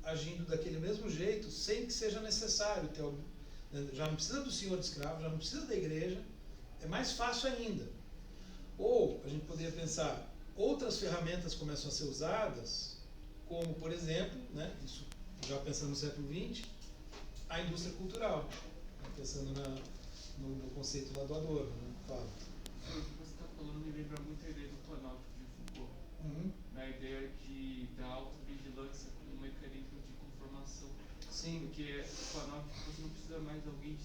agindo daquele mesmo jeito, sem que seja necessário ter algum, já não precisa do senhor de escravo, já não precisa da igreja, é mais fácil ainda. Ou a gente poderia pensar, outras ferramentas começam a ser usadas, como por exemplo, né, isso já pensando no século XX, a indústria cultural, pensando no conceito lá do Adorno, né? Fala. O que você está falando me lembra muito a ideia do Planalto de Foucault. na ideia da autovigilância como um mecanismo de conformação. Sim. Porque com a nave você não precisa mais de alguém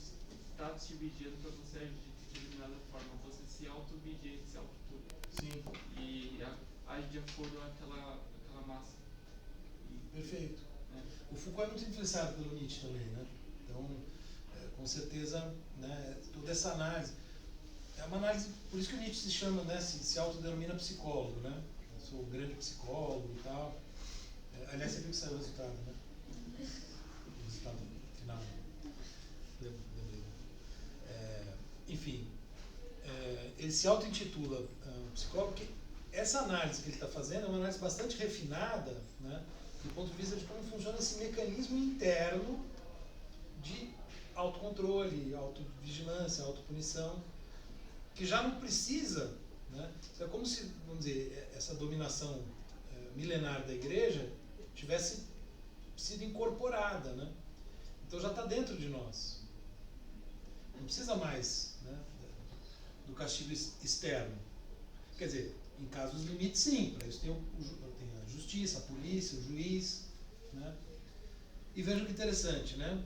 estar te vigiando para você agir de determinada forma. Você se auto-vigia e se auto-pune. Sim. E age de acordo com aquela massa. Perfeito. O Foucault é muito influenciado pelo Nietzsche também, né? Então, com certeza, né, toda essa análise é uma análise, por isso que o Nietzsche se chama, né, se autodenomina psicólogo, né? Eu sou um grande psicólogo e tal. Aliás, você viu que saiu o resultado, né? O resultado final. Lembrei. Enfim, ele se auto-intitula psicólogo, porque essa análise que ele está fazendo é uma análise bastante refinada, né, do ponto de vista de como funciona esse mecanismo interno de autocontrole, autovigilância, autopunição, que já não precisa, né, é como se, vamos dizer, essa dominação milenar da igreja tivesse sido incorporada, né? Então já está dentro de nós. Não precisa mais, né, do castigo externo. Quer dizer, em casos limites, sim. Para isso tem a justiça, a polícia, o juiz, né? E vejam que interessante, né?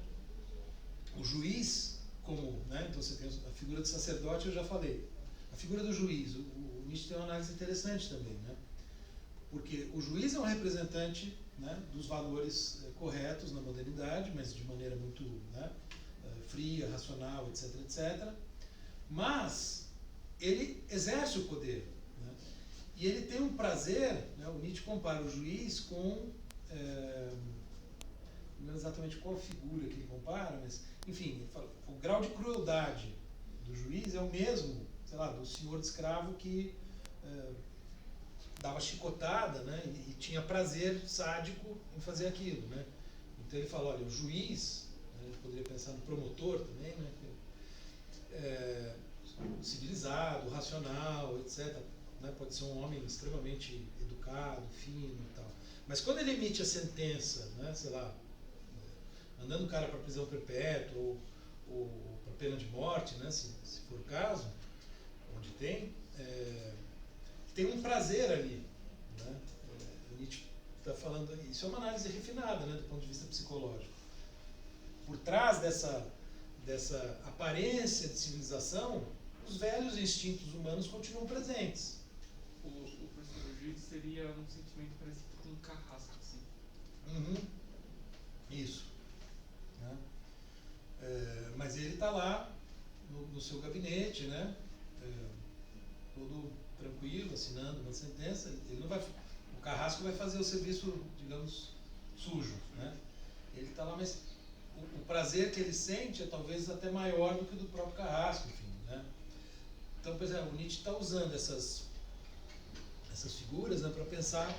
O juiz, né? Então você tem a figura do sacerdote, eu já falei. A figura do juiz, o Nietzsche tem uma análise interessante também, né? Porque o juiz é um representante, né, dos valores corretos na modernidade, mas de maneira muito, né, fria, racional, etc, etc. Mas ele exerce o poder, né? E ele tem um prazer, né? O Nietzsche compara o juiz com, não lembro exatamente qual figura que ele compara, mas, enfim, ele fala, o grau de crueldade do juiz é o mesmo, sei lá, do senhor de escravo que dava chicotada, né? E tinha prazer sádico em fazer aquilo, né? Então ele fala, olha, o juiz, né, ele poderia pensar no promotor também, né? Civilizado, racional, etc. Né? Pode ser um homem extremamente educado, fino e tal. Mas quando ele emite a sentença, né, sei lá, mandando o cara para prisão perpétua ou para pena de morte, né, se for o caso, onde tem um prazer ali, né? O Nietzsche está falando, isso é uma análise refinada, né, do ponto de vista psicológico. Por trás dessa aparência de civilização, os velhos instintos humanos continuam presentes. O juízo seria um sentimento parecido com um carrasco, assim. Isso. Né? Mas ele está lá no seu gabinete, né? Todo tranquilo, assinando uma sentença. Ele não vai, o carrasco vai fazer o serviço, digamos, sujo, né? Ele está lá, mas o prazer que ele sente é talvez até maior do que o do próprio carrasco, enfim, né? Então, por exemplo, o Nietzsche está usando essas figuras, né, para pensar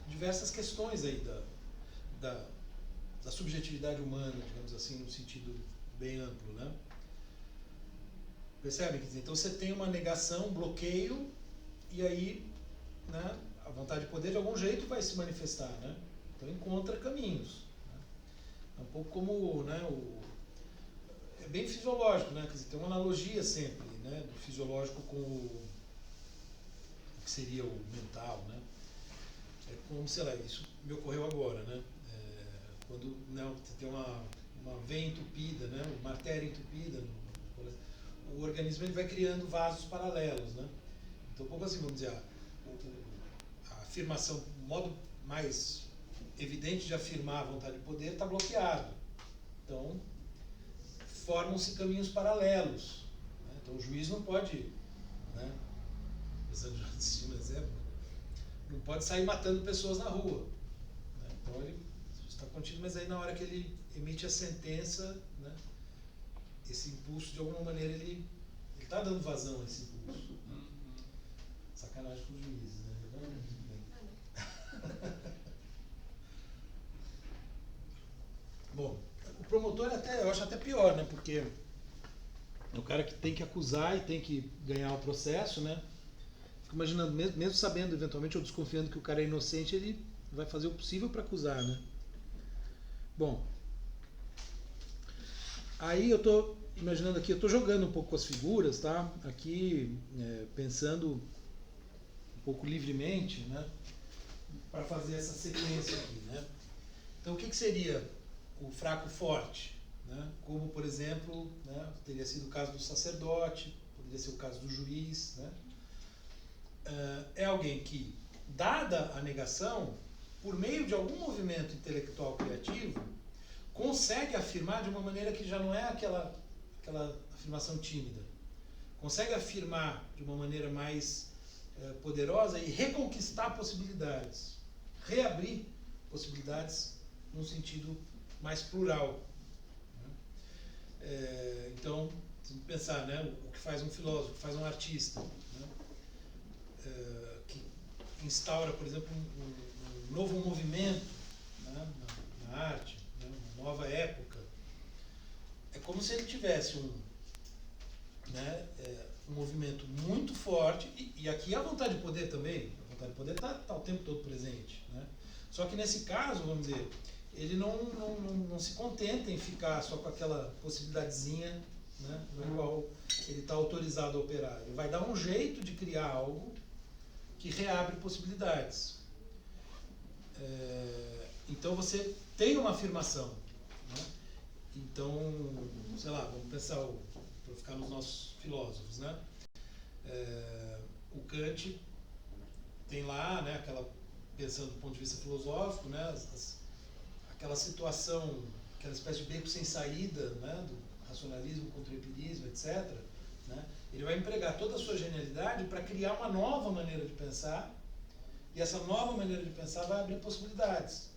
diversas questões aí da subjetividade humana, digamos assim, no sentido bem amplo, né? Percebem? Então você tem uma negação, um bloqueio, e aí, né, a vontade de poder de algum jeito vai se manifestar, né? Então encontra caminhos. Né? É um pouco como, né, é bem fisiológico, né? Quer dizer, tem uma analogia sempre, né, do fisiológico com o que seria o mental, né? É como, sei lá, isso me ocorreu agora, né? Quando, né, você tem uma veia entupida, né, uma artéria entupida, o organismo ele vai criando vasos paralelos, né? Então, um pouco assim, vamos dizer, a afirmação, o modo mais evidente de afirmar a vontade de poder está bloqueado. Então, formam-se caminhos paralelos. Né? Então, o juiz não pode, né, pensando já nesse exemplo, não pode sair matando pessoas na rua. Né? Então, ele está contido, mas aí na hora que ele emite a sentença, né, esse impulso, de alguma maneira, ele está dando vazão a esse impulso. Sacanagem com os juízes, né? Bom, o promotor eu acho até pior, né? Porque é o cara que tem que acusar e tem que ganhar o processo, né? Fico imaginando, mesmo sabendo eventualmente ou desconfiando que o cara é inocente, ele vai fazer o possível para acusar, né? Bom, aí eu estou imaginando aqui, eu estou jogando um pouco com as figuras, tá? Aqui, pensando pouco livremente, né, para fazer essa sequência aqui, né? Então, o que seria o fraco forte, né? Como, por exemplo, né, teria sido o caso do sacerdote, poderia ser o caso do juiz, né? É alguém que, dada a negação, por meio de algum movimento intelectual criativo, consegue afirmar de uma maneira que já não é aquela afirmação tímida. Consegue afirmar de uma maneira mais poderosa e reconquistar possibilidades. Reabrir possibilidades num sentido mais plural. Então, se pensar, né, o que faz um filósofo, o que faz um artista, né, que instaura, por exemplo, um novo movimento, né, na arte, né, uma nova época. É como se ele tivesse né, um movimento muito forte, e aqui a vontade de poder também. A vontade de poder está o tempo todo presente. Né? Só que nesse caso, vamos dizer, ele não se contenta em ficar só com aquela possibilidadezinha, né, no qual ele está autorizado a operar. Ele vai dar um jeito de criar algo que reabre possibilidades. Então você tem uma afirmação. Né? Então, sei lá, vamos pensar, para ficar nos nossos filósofos, né? O Kant tem lá, né, pensando do ponto de vista filosófico, né, aquela situação, aquela espécie de beco sem saída, né, do racionalismo contra o empirismo, etc. Né? Ele vai empregar toda a sua genialidade para criar uma nova maneira de pensar, e essa nova maneira de pensar vai abrir possibilidades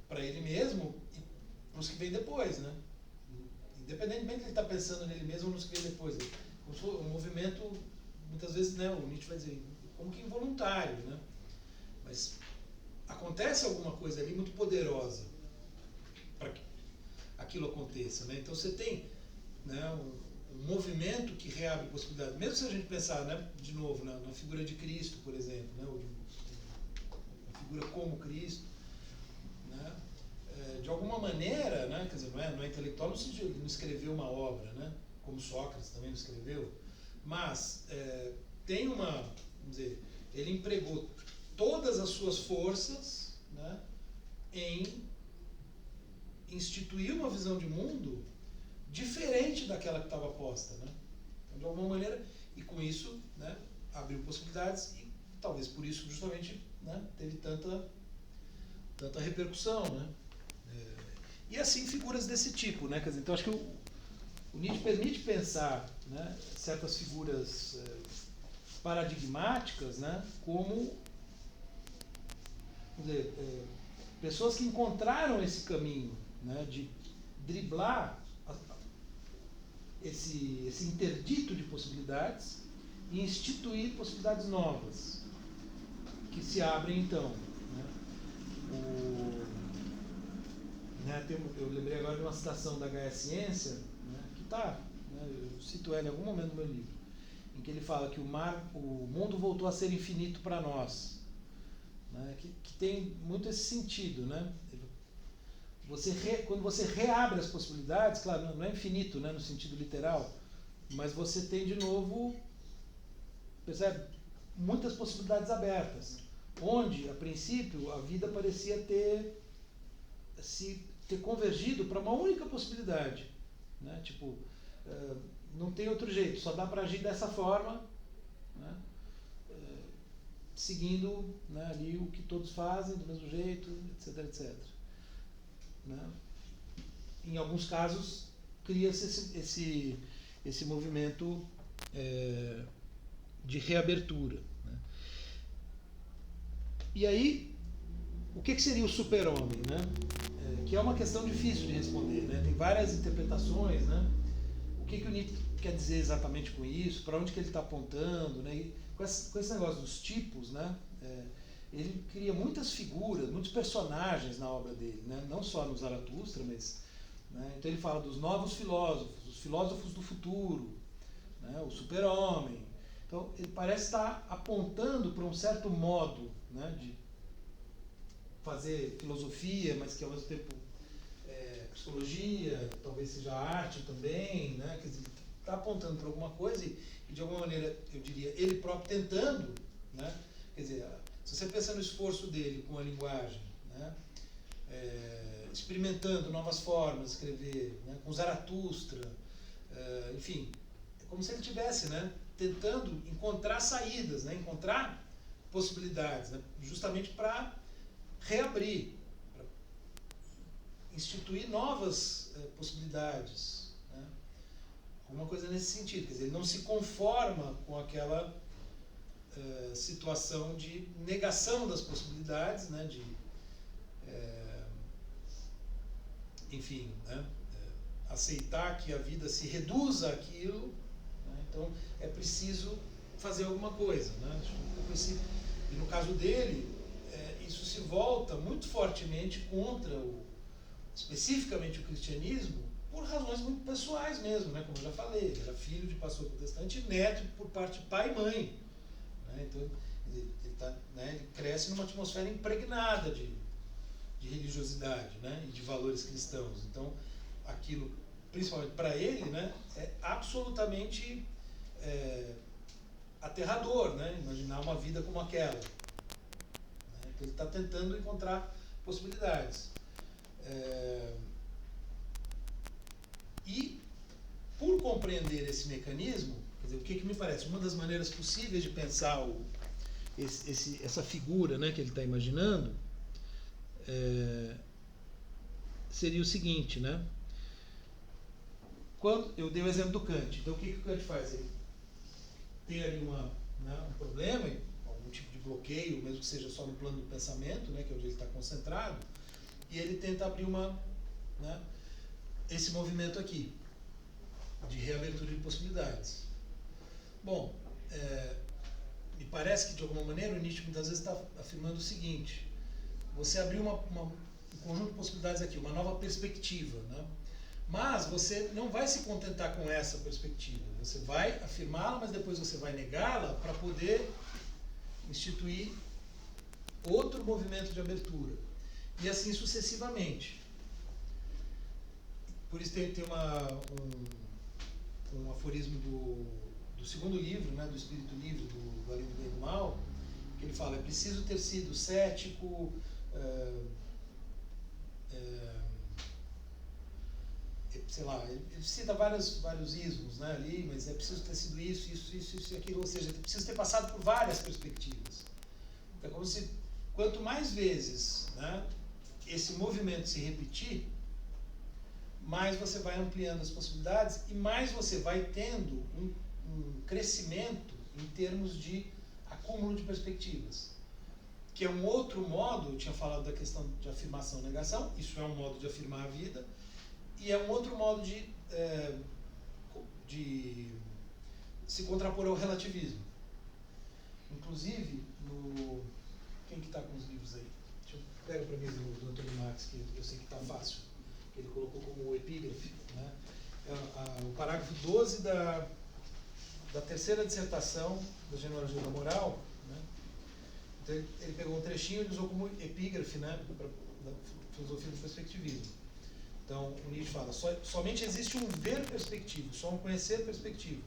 para ele mesmo e para os que vêm depois, né? Independentemente de ele estar pensando nele mesmo ou nos que vêm depois. Como se for um movimento, muitas vezes, né, o Nietzsche vai dizer, como que involuntário, né? Mas acontece alguma coisa ali muito poderosa para que aquilo aconteça, né? Então você tem, né, um movimento que reabre possibilidades. Mesmo se a gente pensar, né, de novo, na figura de Cristo, por exemplo, né, ou a figura como Cristo, né, de alguma maneira, né, quer dizer, não é intelectual no sentido de ele não escreveu uma obra, né, como Sócrates também não escreveu, mas tem vamos dizer, ele empregou todas as suas forças, né, em instituir uma visão de mundo diferente daquela que estava posta, né? Então, de alguma maneira, e com isso, né, abriu possibilidades e talvez por isso justamente, né, teve tanta repercussão, né? E assim figuras desse tipo, né? Quer dizer, então acho que o Nietzsche permite pensar, né, certas figuras paradigmáticas, né, como, quer dizer, pessoas que encontraram esse caminho, né, de driblar esse interdito de possibilidades e instituir possibilidades novas que se abrem então. Né? Eu lembrei agora de uma citação da Gaia Ciência, né, que está, né, eu cito ela em algum momento no meu livro, em que ele fala que o mundo voltou a ser infinito para nós, né, que tem muito esse sentido, né? Quando você reabre as possibilidades, claro, não é infinito, né, no sentido literal, mas você tem de novo, percebe, muitas possibilidades abertas, onde, a princípio, a vida parecia ter convergido para uma única possibilidade, né? Tipo, não tem outro jeito, só dá para agir dessa forma, né? Seguindo, né, ali o que todos fazem do mesmo jeito, etc, etc. Né? Em alguns casos, cria-se esse movimento de reabertura. Né? E aí, o que seria o super-homem? Né? Que é uma questão difícil de responder. Né? Tem várias interpretações. Né? O que o Nietzsche quer dizer exatamente com isso? Para onde que ele está apontando? Né? E com esse negócio dos tipos, né? Ele cria muitas figuras, muitos personagens na obra dele, né? Não só no Zaratustra, mas, né? Então ele fala dos novos filósofos, os filósofos do futuro, né? O super-homem. Então ele parece estar apontando para um certo modo, né, de fazer filosofia, mas que ao mesmo tempo psicologia, talvez seja arte também, né? Quer dizer, está apontando para alguma coisa e de alguma maneira, eu diria, ele próprio tentando né? Quer dizer, se você pensa no esforço dele com a linguagem, né? Experimentando novas formas de escrever, né? Com Zaratustra, enfim, é como se ele tivesse, né? Tentando encontrar saídas, né? Encontrar possibilidades, né? Justamente para reabrir, para instituir novas possibilidades, né? Alguma coisa nesse sentido. Quer dizer, ele não se conforma com aquela situação de negação das possibilidades, né? Enfim, né? Aceitar que a vida se reduza àquilo, né? Então é preciso fazer alguma coisa, né? E no caso dele, isso se volta muito fortemente contra especificamente o cristianismo, por razões muito pessoais mesmo, né? Como eu já falei, ele era filho de pastor protestante e neto por parte de pai e mãe, né? Então ele cresce numa atmosfera impregnada de religiosidade, né? E de valores cristãos. Então aquilo, principalmente para ele, né? É absolutamente aterrador, né? Imaginar uma vida como aquela, né? Então ele está tentando encontrar possibilidades. E por compreender esse mecanismo, quer dizer, o que me parece? Uma das maneiras possíveis de pensar essa figura, né, que ele está imaginando seria o seguinte, né? Quando eu dei o exemplo do Kant, então o que o Kant faz? Ele tem ali um problema, algum tipo de bloqueio, mesmo que seja só no plano do pensamento, né, que é onde ele está concentrado, e ele tenta abrir esse movimento aqui, de reabertura de possibilidades. Bom, me parece que de alguma maneira o Nietzsche muitas vezes está afirmando o seguinte: você abriu um conjunto de possibilidades aqui, uma nova perspectiva, né? Mas você não vai se contentar com essa perspectiva, você vai afirmá-la, mas depois você vai negá-la para poder instituir outro movimento de abertura, e assim sucessivamente. Por isso tem um aforismo do segundo livro, né, do Espírito Livre, do Além do Bem e do Mal, que ele fala: é preciso ter sido cético, sei lá, ele cita vários ismos, né, ali, mas é preciso ter sido isso e aquilo, ou seja, é preciso ter passado por várias perspectivas. É como se, quanto mais vezes, né, esse movimento se repetir, mais você vai ampliando as possibilidades e mais você vai tendo um crescimento em termos de acúmulo de perspectivas, que é um outro modo. Eu tinha falado da questão de afirmação e negação, isso é um modo de afirmar a vida, e é um outro modo de se contrapor ao relativismo. Inclusive, quem que está com os livros aí? Pega para mim do Antônio Marx, que eu sei que está fácil, que ele colocou como epígrafe, né? O parágrafo 12 da terceira dissertação da Genealogia da Moral, né? Então ele pegou um trechinho e usou como epígrafe, né, para a filosofia do perspectivismo. Então o Nietzsche fala: somente existe um ver perspectivo, só um conhecer perspectivo.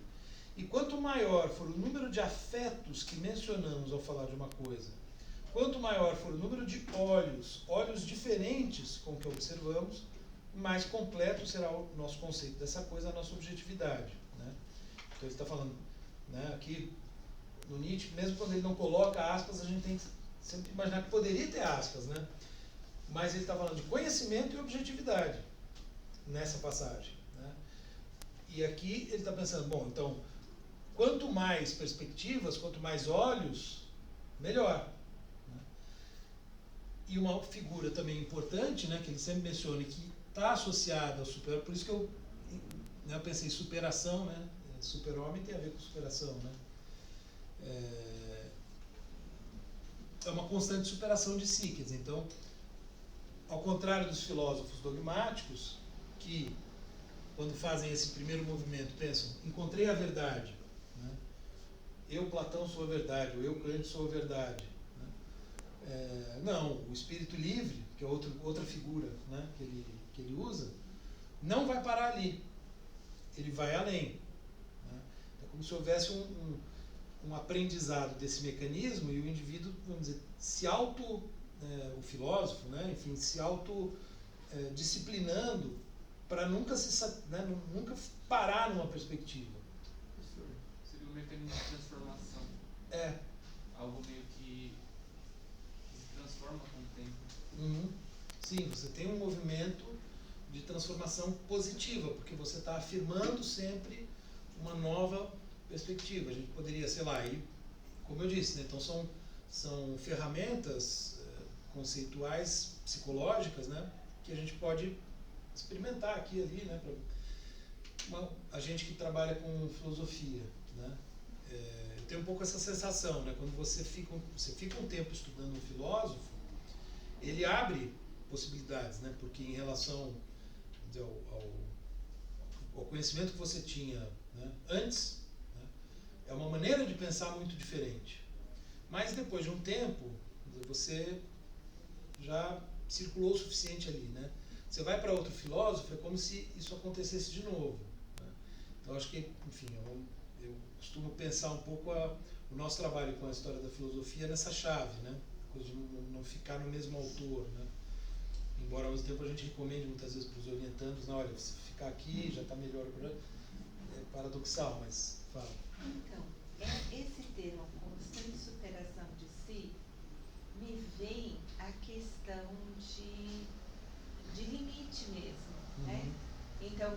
E quanto maior for o número de afetos que mencionamos ao falar de uma coisa, quanto maior for o número de olhos diferentes com que observamos, mais completo será o nosso conceito dessa coisa, a nossa objetividade, né? Então ele está falando, né, aqui no Nietzsche, mesmo quando ele não coloca aspas, a gente tem que sempre imaginar que poderia ter aspas, né? Mas ele está falando de conhecimento e objetividade nessa passagem, né? E aqui ele está pensando, bom, então, quanto mais perspectivas, quanto mais olhos, melhor. E uma figura também importante, né, que ele sempre menciona, que está associada ao super, por isso que eu pensei superação, né? Super-homem tem a ver com superação, né? É uma constante superação de si, quer dizer, então, ao contrário dos filósofos dogmáticos, que quando fazem esse primeiro movimento pensam: encontrei a verdade, né? Eu, Platão, sou a verdade, ou eu, Kant, sou a verdade. Não, o espírito livre, que é outra figura, né, que ele usa, não vai parar ali, ele vai além, né? É como se houvesse um aprendizado desse mecanismo e o indivíduo, vamos dizer, o filósofo, né, enfim, se disciplinando para nunca nunca parar numa perspectiva. Professor, seria um mecanismo de transformação. É. Algo meio que se transforma com o tempo. Uhum. Sim, você tem um movimento de transformação positiva, porque você está afirmando sempre uma nova perspectiva. A gente poderia, sei lá, como eu disse, né, então são ferramentas conceituais, psicológicas, né, que a gente pode experimentar aqui e ali, né, a gente que trabalha com filosofia, né, tem um pouco essa sensação, né, quando você fica um tempo estudando um filósofo, ele abre possibilidades, né, porque em relação ao conhecimento que você tinha, né, antes, né, é uma maneira de pensar muito diferente. Mas depois de um tempo, você já circulou o suficiente ali, né? Você vai para outro filósofo, é como se isso acontecesse de novo, né? Então acho que, enfim, eu costumo pensar um pouco o nosso trabalho com a história da filosofia nessa chave, né? Coisa de não ficar no mesmo autor, né? Embora ao mesmo tempo a gente recomende muitas vezes para os orientandos, não, olha, se ficar aqui já está melhor, é paradoxal, mas fala. Então, esse termo, constante superação de si, me vem a questão de limite mesmo, né? Então,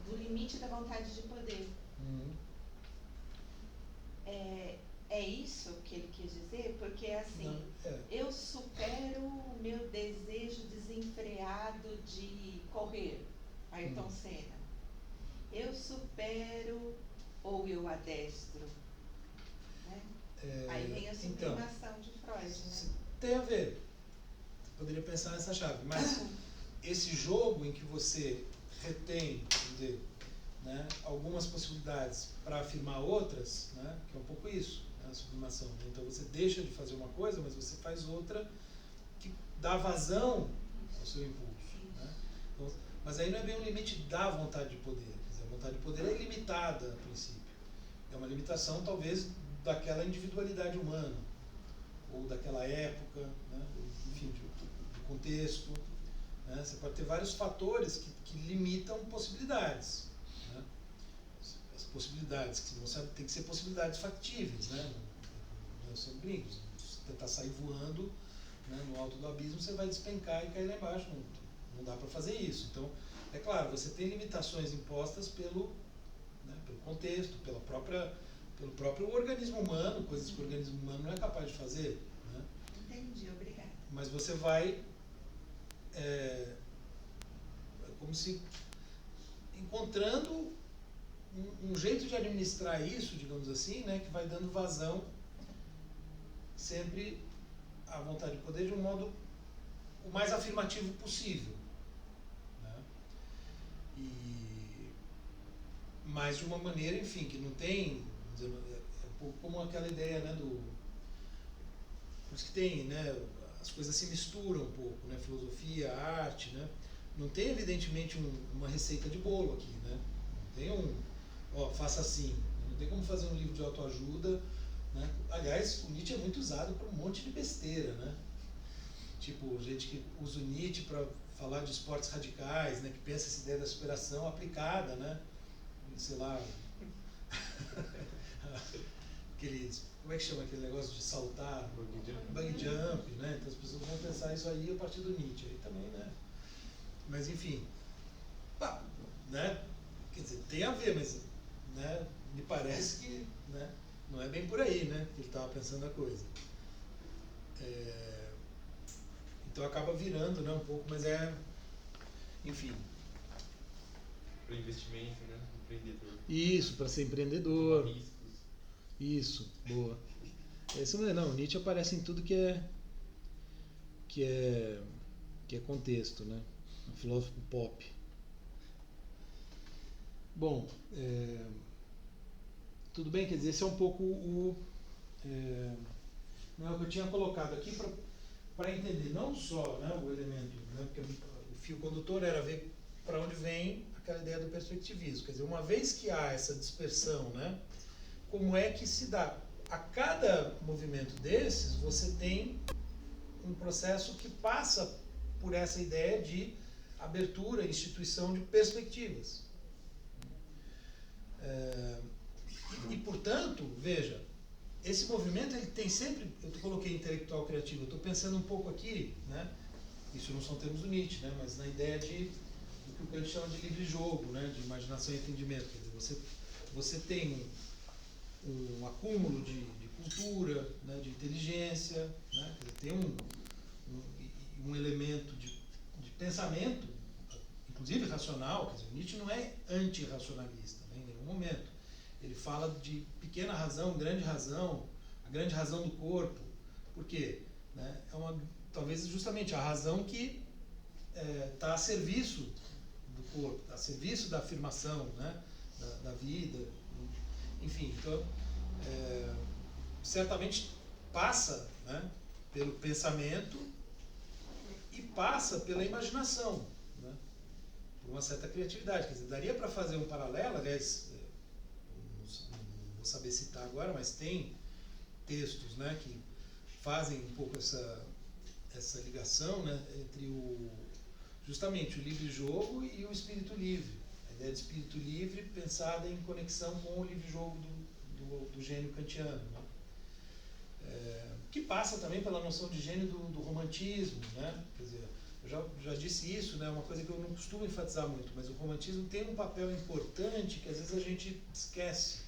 do limite da vontade de poder. É isso que ele quis dizer? Porque assim, eu supero o meu desejo desenfreado de correr, Ayrton Senna. Eu supero ou eu adestro, né? Aí vem a sublimação de Freud, né? Tem a ver. Você poderia pensar nessa chave, mas esse jogo em que você retém, né, algumas possibilidades para afirmar outras, né, que é um pouco isso, né, a sublimação. Então você deixa de fazer uma coisa, mas você faz outra que dá vazão ao seu impulso. Né? Então, mas aí não é bem um limite da vontade de poder. Quer dizer, a vontade de poder é ilimitada a princípio. É uma limitação talvez daquela individualidade humana, ou daquela época, né, enfim, do contexto. Né? Você pode ter vários fatores que limitam possibilidades. Né? As possibilidades, que você tem que ser possibilidades factíveis, né? Não são brincos. Se tentar sair voando, né, no alto do abismo, você vai despencar e cair lá embaixo. Não dá para fazer isso. Então, é claro, você tem limitações impostas pelo contexto, pelo próprio organismo humano, coisas que o organismo humano não é capaz de fazer. Né? Entendi, obrigada. Mas você vai como se encontrando um jeito de administrar isso, digamos assim, né, que vai dando vazão sempre à vontade de poder de um modo o mais afirmativo possível. Né? Mas de uma maneira, enfim, que não tem, é um pouco como aquela ideia, né, por isso que tem, né, as coisas se misturam um pouco, né, filosofia, arte, né, não tem evidentemente uma receita de bolo aqui, né, não tem faça assim, não tem como fazer um livro de autoajuda, né, aliás, o Nietzsche é muito usado para um monte de besteira, né, tipo, gente que usa o Nietzsche para falar de esportes radicais, né, que pensa essa ideia da superação aplicada, né, sei lá, como é que chama aquele negócio de saltar? Bungee jump, né? Então as pessoas vão pensar isso aí a partir do Nietzsche, aí também, né? Mas enfim, né? Quer dizer, tem a ver, mas, né, me parece que, né, não é bem por aí, né, que ele estava pensando a coisa. Então acaba virando, né, um pouco, mas enfim. Para investimento, né? Empreendedor. Isso, para ser empreendedor. Riscos. Isso, boa. Isso não, Nietzsche aparece em tudo que é contexto, né? Um filósofo pop. Bom, tudo bem, quer dizer, esse é um pouco não é o que eu tinha colocado aqui para entender não só, né, o elemento, né, porque o fio condutor era ver para onde vem aquela ideia do perspectivismo. Quer dizer, uma vez que há essa dispersão, né, como é que se dá. A cada movimento desses, você tem um processo que passa por essa ideia de abertura, instituição de perspectivas. Portanto, veja, esse movimento ele tem sempre, eu coloquei intelectual criativo, eu estou pensando um pouco aqui, né? Isso não são termos do Nietzsche, né? Mas na ideia do que o Kant chama de livre jogo, né? De imaginação e entendimento. Quer dizer, você tem um acúmulo de cultura, né? De inteligência, né? Quer dizer, tem um elemento de pensamento, inclusive racional. Quer dizer, o Nietzsche não é antirracionalista, né? Em nenhum momento. Ele fala de pequena razão, grande razão, a grande razão do corpo. Por quê? Né? Talvez justamente a razão que está a serviço do corpo, está a serviço da afirmação, né? da vida. Enfim, então, certamente passa, né? Pelo pensamento e passa pela imaginação, né? Por uma certa criatividade. Quer dizer, daria para fazer um paralelo, aliás, não vou saber citar agora, mas tem textos, né, que fazem um pouco essa ligação, né, entre justamente o livre jogo e o espírito livre. A ideia de espírito livre pensada em conexão com o livre jogo do gênio kantiano, né? Que passa também pela noção de gênio do romantismo, né? Quer dizer, eu já disse isso, né? Uma coisa que eu não costumo enfatizar muito, mas o romantismo tem um papel importante que às vezes a gente esquece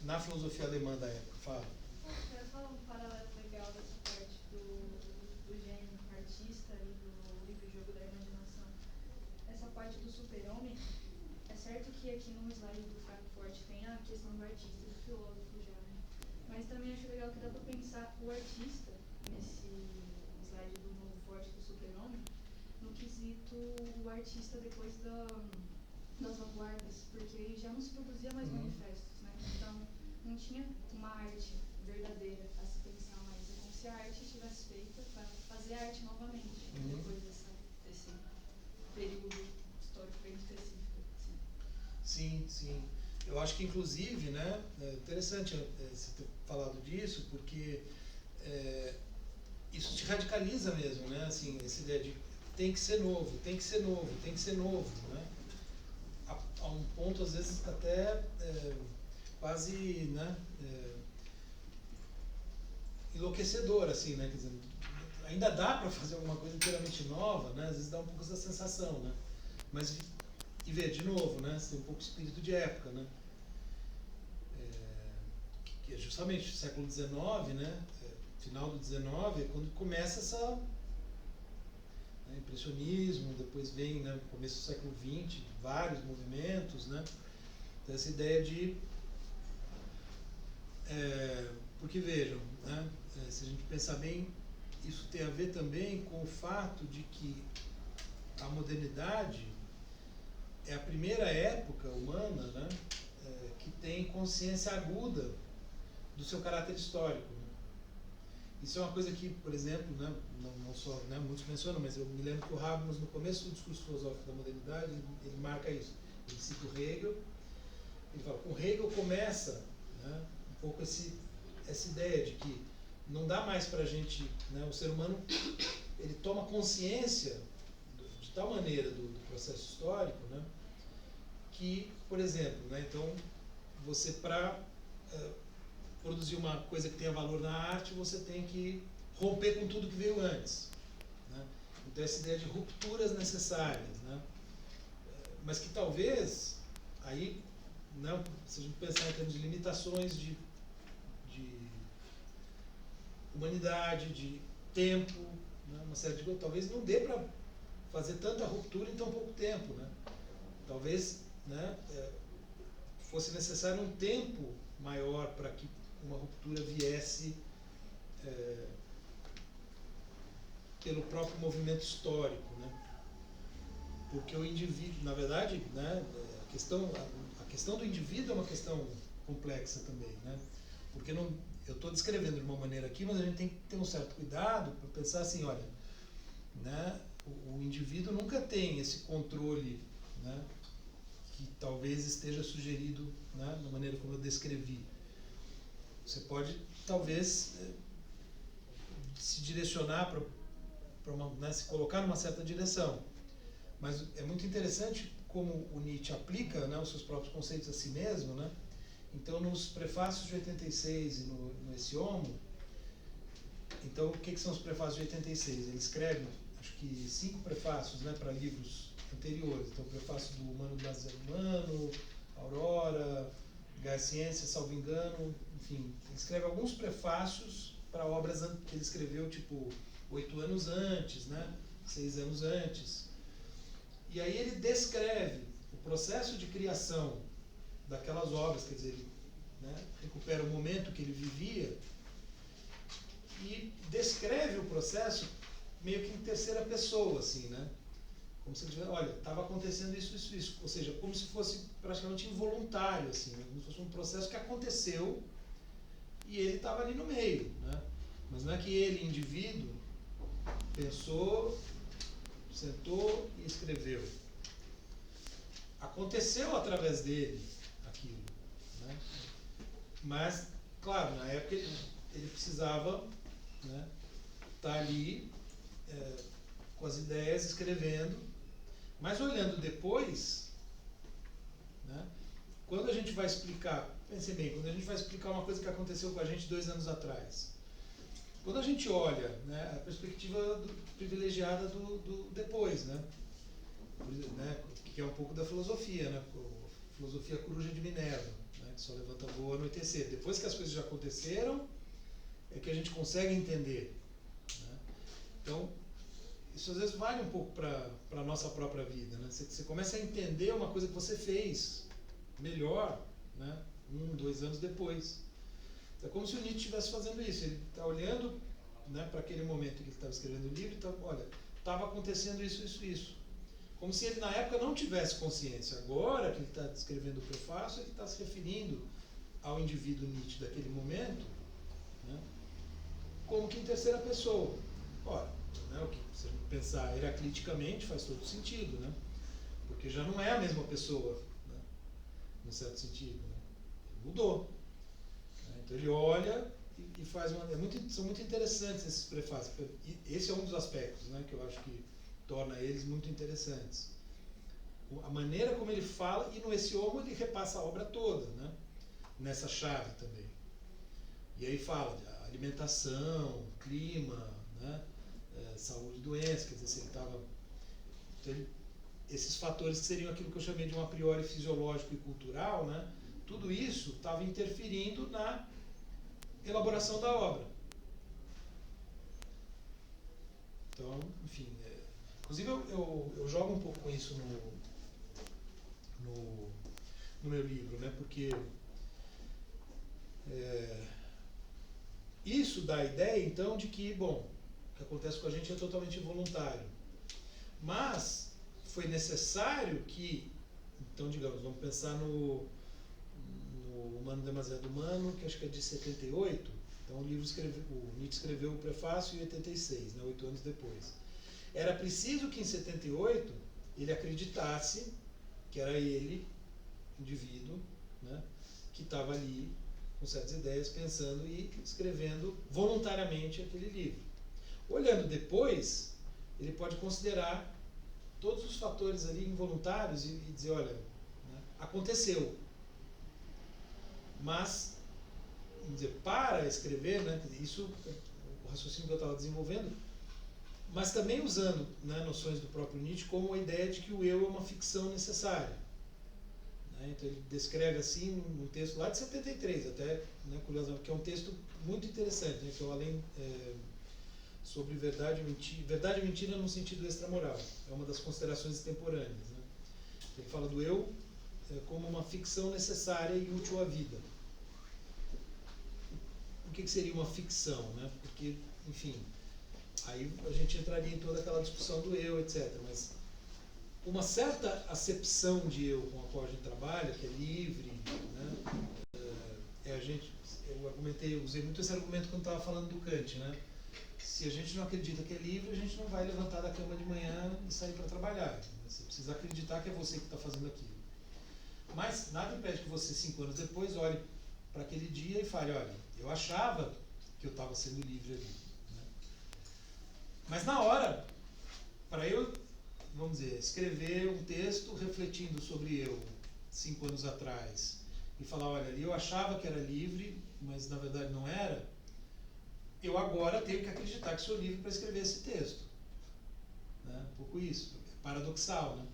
na filosofia alemã da época. Fala. Eu ia falar um paralelo legal dessa parte do gênio artista e do livre jogo da imaginação. Essa parte do super-homem, é certo que aqui no slide do Frankfurt tem a questão do artista e do filósofo já, né? Mas também acho legal que dá para pensar o artista nesse slide do novo forte do super-homem, no quesito o artista depois das vanguardas, porque aí já não se produzia mais manifestos, né? Então não tinha uma arte verdadeira a se pensar mais. É como se a arte estivesse feita para fazer arte novamente, depois desse período histórico bem específico. Assim. Sim. Eu acho que, inclusive, né, é interessante você ter falado disso, porque isso te radicaliza mesmo, né? Assim, essa ideia de tem que ser novo, né? A um ponto, às vezes, até quase, né, enlouquecedor, assim, né? Quer dizer, ainda dá para fazer alguma coisa inteiramente nova, né? Às vezes dá um pouco essa sensação, né? Mas, e ver, de novo, né? Você tem um pouco de espírito de época, né? Que é justamente o século XIX, né? Final do XIX, é quando começa essa... impressionismo, depois vem, né, no começo do século XX, vários movimentos, né? Então, essa ideia de... porque vejam, né, se a gente pensar bem, isso tem a ver também com o fato de que a modernidade é a primeira época humana, né, que tem consciência aguda do seu caráter histórico. Né? Isso é uma coisa que, por exemplo, né, não só, né, muitos mencionam, mas eu me lembro que o Habermas, no começo do discurso filosófico da modernidade, ele marca isso. Ele cita o Hegel, ele fala, com Hegel começa, né, um pouco essa ideia de que não dá mais para a gente, né, o ser humano, ele toma consciência de tal maneira do processo histórico, né, que, por exemplo, né, então, você para produzir uma coisa que tenha valor na arte, você tem que romper com tudo que veio antes. Né? Então, essa ideia de rupturas necessárias, né? Mas que talvez, aí, né, se a gente pensar em termos de limitações de humanidade, de tempo, né, uma série de coisas, talvez não dê para fazer tanta ruptura em tão pouco tempo. Né? Talvez, né, fosse necessário um tempo maior para que uma ruptura viesse pelo próprio movimento histórico, né? Porque o indivíduo, na verdade, né, a questão do indivíduo é uma questão complexa também, né? Porque eu estou descrevendo de uma maneira aqui, mas a gente tem que ter um certo cuidado para pensar assim, olha, né, o indivíduo nunca tem esse controle, né, que talvez esteja sugerido, né, da maneira como eu descrevi. Você pode, talvez, se direcionar para se colocar numa certa direção. Mas é muito interessante como o Nietzsche aplica, né, os seus próprios conceitos a si mesmo, né? Então, nos prefácios de 86 e no Esse Homo, então, o que são os prefácios de 86? Ele escreve, acho que 5 prefácios, né, para livros anteriores. Então, o prefácio do Humano Demasiado Humano, Aurora, Gaia Ciência, salvo engano, enfim, ele escreve alguns prefácios para obras que ele escreveu, tipo, 8 anos antes, né, 6 anos antes. E aí ele descreve o processo de criação daquelas obras, quer dizer, ele, né, recupera o momento que ele vivia e descreve o processo meio que em terceira pessoa, assim, né? Como se ele tivesse, olha, estava acontecendo isso, isso, isso. Ou seja, como se fosse praticamente involuntário, assim, né? Como se fosse um processo que aconteceu e ele estava ali no meio, né? Mas não é que ele, indivíduo, pensou, sentou e escreveu. Aconteceu através dele aquilo, né? Mas, claro, na época ele precisava, né, estar ali com as ideias, escrevendo, mas olhando depois, né, quando a gente vai explicar, pense bem, quando a gente vai explicar uma coisa que aconteceu com a gente 2 anos atrás, quando a gente olha, né, a perspectiva privilegiada do depois, né, que é um pouco da filosofia, né, filosofia coruja de Minerva, né, que só levanta voo ao anoitecer. Depois que as coisas já aconteceram, é que a gente consegue entender, né? Então, isso às vezes vale um pouco para a nossa própria vida, né? Você começa a entender uma coisa que você fez melhor, né, 1, 2 anos depois. É como se o Nietzsche estivesse fazendo isso. Ele está olhando, né, para aquele momento que ele estava escrevendo o livro e está, olha, estava acontecendo isso, isso, isso. Como se ele na época não tivesse consciência. Agora que ele está escrevendo o prefácio, ele está se referindo ao indivíduo Nietzsche daquele momento, né, como que em terceira pessoa. Ora, né, o que, se a gente pensar heracliticamente, faz todo sentido, né? Porque já não é a mesma pessoa, né, num certo sentido, né? Ele mudou. Né? Então ele olha e faz uma... são muito interessantes esses prefácios. E esse é um dos aspectos, né, que eu acho que torna eles muito interessantes. A maneira como ele fala, e no Esse Homo ele repassa a obra toda, né, nessa chave também. E aí fala de alimentação, clima, né, saúde e doença, quer dizer, se ele estava... Então, esses fatores que seriam aquilo que eu chamei de um a priori fisiológico e cultural, né, tudo isso estava interferindo na elaboração da obra. Então, enfim, inclusive eu jogo um pouco com isso no meu livro, né, porque isso dá a ideia, então, de que, bom, o que acontece com a gente é totalmente involuntário. Mas foi necessário que, então, digamos, vamos pensar no Humano Demasiado Humano, que acho que é de 78. Então, o Nietzsche escreveu o prefácio em 86, né, 8 anos depois. Era preciso que em 78 ele acreditasse que era ele, indivíduo, né, que estava ali com certas ideias, pensando e escrevendo voluntariamente aquele livro. Olhando depois, ele pode considerar todos os fatores ali involuntários e dizer, olha, né, aconteceu. Mas, vamos dizer, para escrever, né, isso o raciocínio que eu estava desenvolvendo, mas também usando, né, noções do próprio Nietzsche como a ideia de que o eu é uma ficção necessária. Então ele descreve assim um texto lá de 73, até, né, curiosamente, que é um texto muito interessante, né, que é o Além sobre verdade e mentira no sentido extramoral. É uma das considerações extemporâneas. Né? Ele fala do eu como uma ficção necessária e útil à vida. O que seria uma ficção? Né? Porque, enfim, aí a gente entraria em toda aquela discussão do eu, etc. Mas uma certa acepção de eu com a qual a gente trabalha, que é livre, né? Eu usei muito esse argumento quando estava falando do Kant, né? Se a gente não acredita que é livre, a gente não vai levantar da cama de manhã e sair para trabalhar. Você precisa acreditar que é você que está fazendo aquilo. Mas nada impede que você, 5 anos depois, olhe para aquele dia e fale, olha, eu achava que eu estava sendo livre ali. Né? Mas na hora, para eu, vamos dizer, escrever um texto refletindo sobre eu, 5 anos atrás, e falar, olha, ali eu achava que era livre, mas na verdade não era, eu agora tenho que acreditar que sou livre para escrever esse texto. Né? Um pouco isso, é paradoxal, né?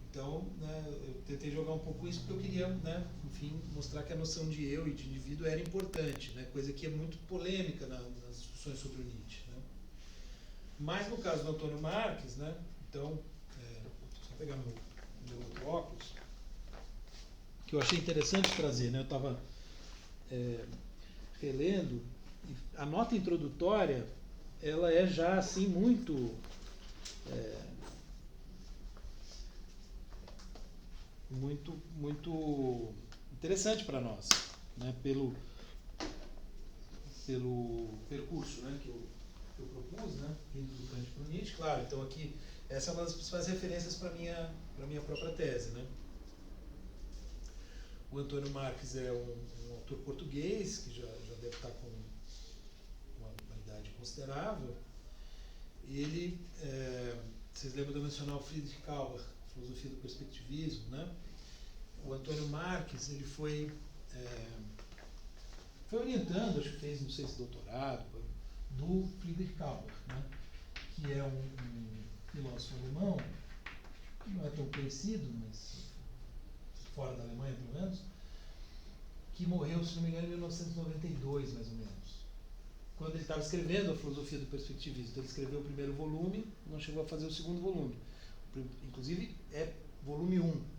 Então, né, eu tentei jogar um pouco isso porque eu queria, né, enfim, mostrar que a noção de eu e de indivíduo era importante, né, coisa que é muito polêmica nas discussões sobre o Nietzsche. Né. Mas no caso do Antônio Marques, né, então, só pegar meu outro óculos, que eu achei interessante trazer, né, eu estava relendo, e a nota introdutória, ela é já assim muito... muito interessante para nós, né? pelo percurso, né? que eu propus, né? Indo do Kant para o Nietzsche, claro. Então aqui, essa é uma das principais referências para minha própria tese. Né? O Antônio Marques é um autor português, que já deve estar com uma idade considerável. Ele, vocês lembram de eu mencionar o Friedrich Kauber, Filosofia do Perspectivismo, né? O Antônio Marques, ele foi orientando, acho que fez, não sei se doutorado, do Friedrich Kauber, né? Que é um filósofo alemão, que não é tão conhecido, mas fora da Alemanha, pelo menos, que morreu, se não me engano, em 1992, mais ou menos. Quando ele estava escrevendo a Filosofia do Perspectivismo. Então, ele escreveu o primeiro volume, não chegou a fazer o segundo volume. Inclusive, é volume 1.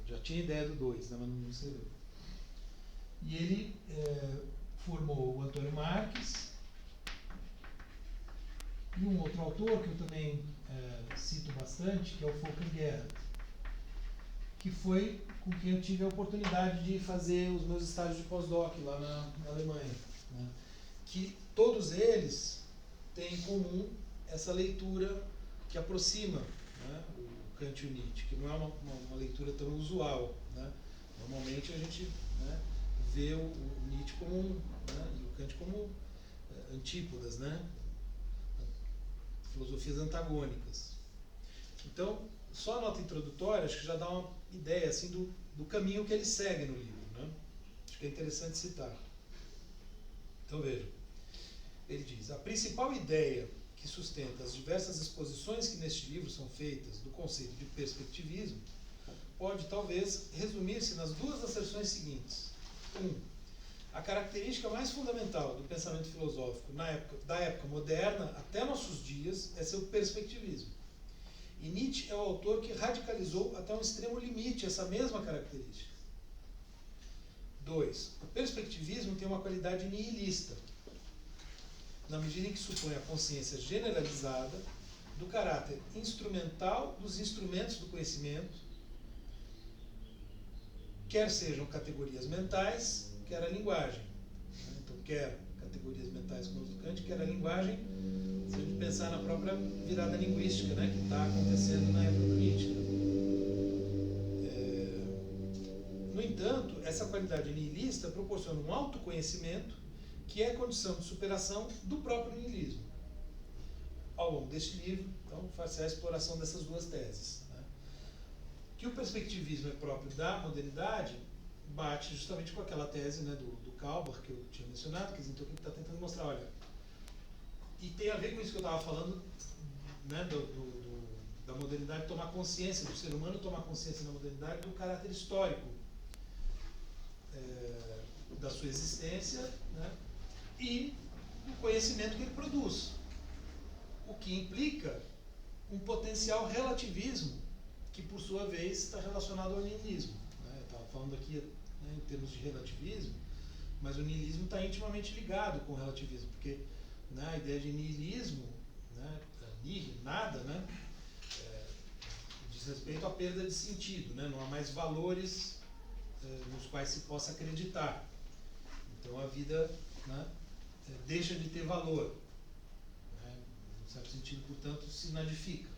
Já tinha ideia do 2, né, mas não escreveu. E ele formou o Antônio Marques e um outro autor que eu também cito bastante, que é o Volker Guerra, que foi com quem eu tive a oportunidade de fazer os meus estágios de pós-doc lá na Alemanha. Né, que todos eles têm em comum essa leitura que aproxima, né, o Kant e o Nietzsche, que não é uma leitura tão usual. Né? Normalmente a gente, né, vê o Nietzsche como né, e o Kant como antípodas, né? Filosofias antagônicas. Então, só a nota introdutória acho que já dá uma ideia assim, do caminho que ele segue no livro. Né? Acho que é interessante citar. Então vejam, ele diz, a principal ideia que sustenta as diversas exposições que neste livro são feitas do conceito de perspectivismo pode talvez resumir-se nas duas asserções seguintes. 1. A característica mais fundamental do pensamento filosófico da época moderna até nossos dias é seu perspectivismo. E Nietzsche é o autor que radicalizou até um extremo limite essa mesma característica. 2. O perspectivismo tem uma qualidade nihilista, na medida em que supõe a consciência generalizada do caráter instrumental dos instrumentos do conhecimento, quer sejam categorias mentais, quer a linguagem. Então, quer categorias mentais como os do Kant, quer a linguagem, se a gente pensar na própria virada linguística, né, que está acontecendo na época do Nietzsche. No entanto, essa qualidade nihilista proporciona um autoconhecimento que é a condição de superação do próprio nihilismo. Ao longo deste livro, então, faz-se a exploração dessas duas teses. Né? Que o perspectivismo é próprio da modernidade bate justamente com aquela tese, né, do Kauber, que eu tinha mencionado, que então, ele está tentando mostrar, olha, e tem a ver com isso que eu estava falando, né, da modernidade tomar consciência, do ser humano tomar consciência na modernidade do caráter histórico da sua existência, né, e o conhecimento que ele produz, o que implica um potencial relativismo que, por sua vez, está relacionado ao nihilismo. Né? Eu estava falando aqui, né, em termos de relativismo, mas o nihilismo está intimamente ligado com o relativismo, porque, né, a ideia de nihilismo, né, nihil, nada, né, diz respeito à perda de sentido, né? Não há mais valores nos quais se possa acreditar. Então a vida, né, deixa de ter valor. Né? No certo sentido, portanto, se nadifica.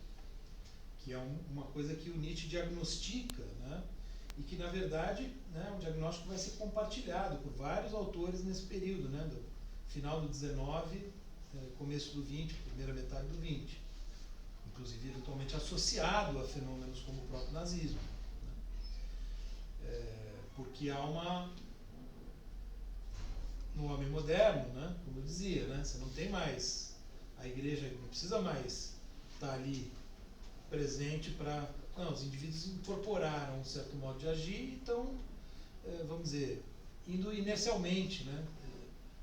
que é uma coisa que o Nietzsche diagnostica, né? E que, na verdade, né, um diagnóstico vai ser compartilhado por vários autores nesse período, né, do final do 19, começo do 20, primeira metade do 20, inclusive eventualmente associado a fenômenos como o próprio nazismo, né? Porque há no homem moderno, né, como eu dizia, né, você não tem mais, a igreja não precisa mais estar ali presente para... Não, os indivíduos incorporaram um certo modo de agir e estão, vamos dizer, indo inercialmente, né?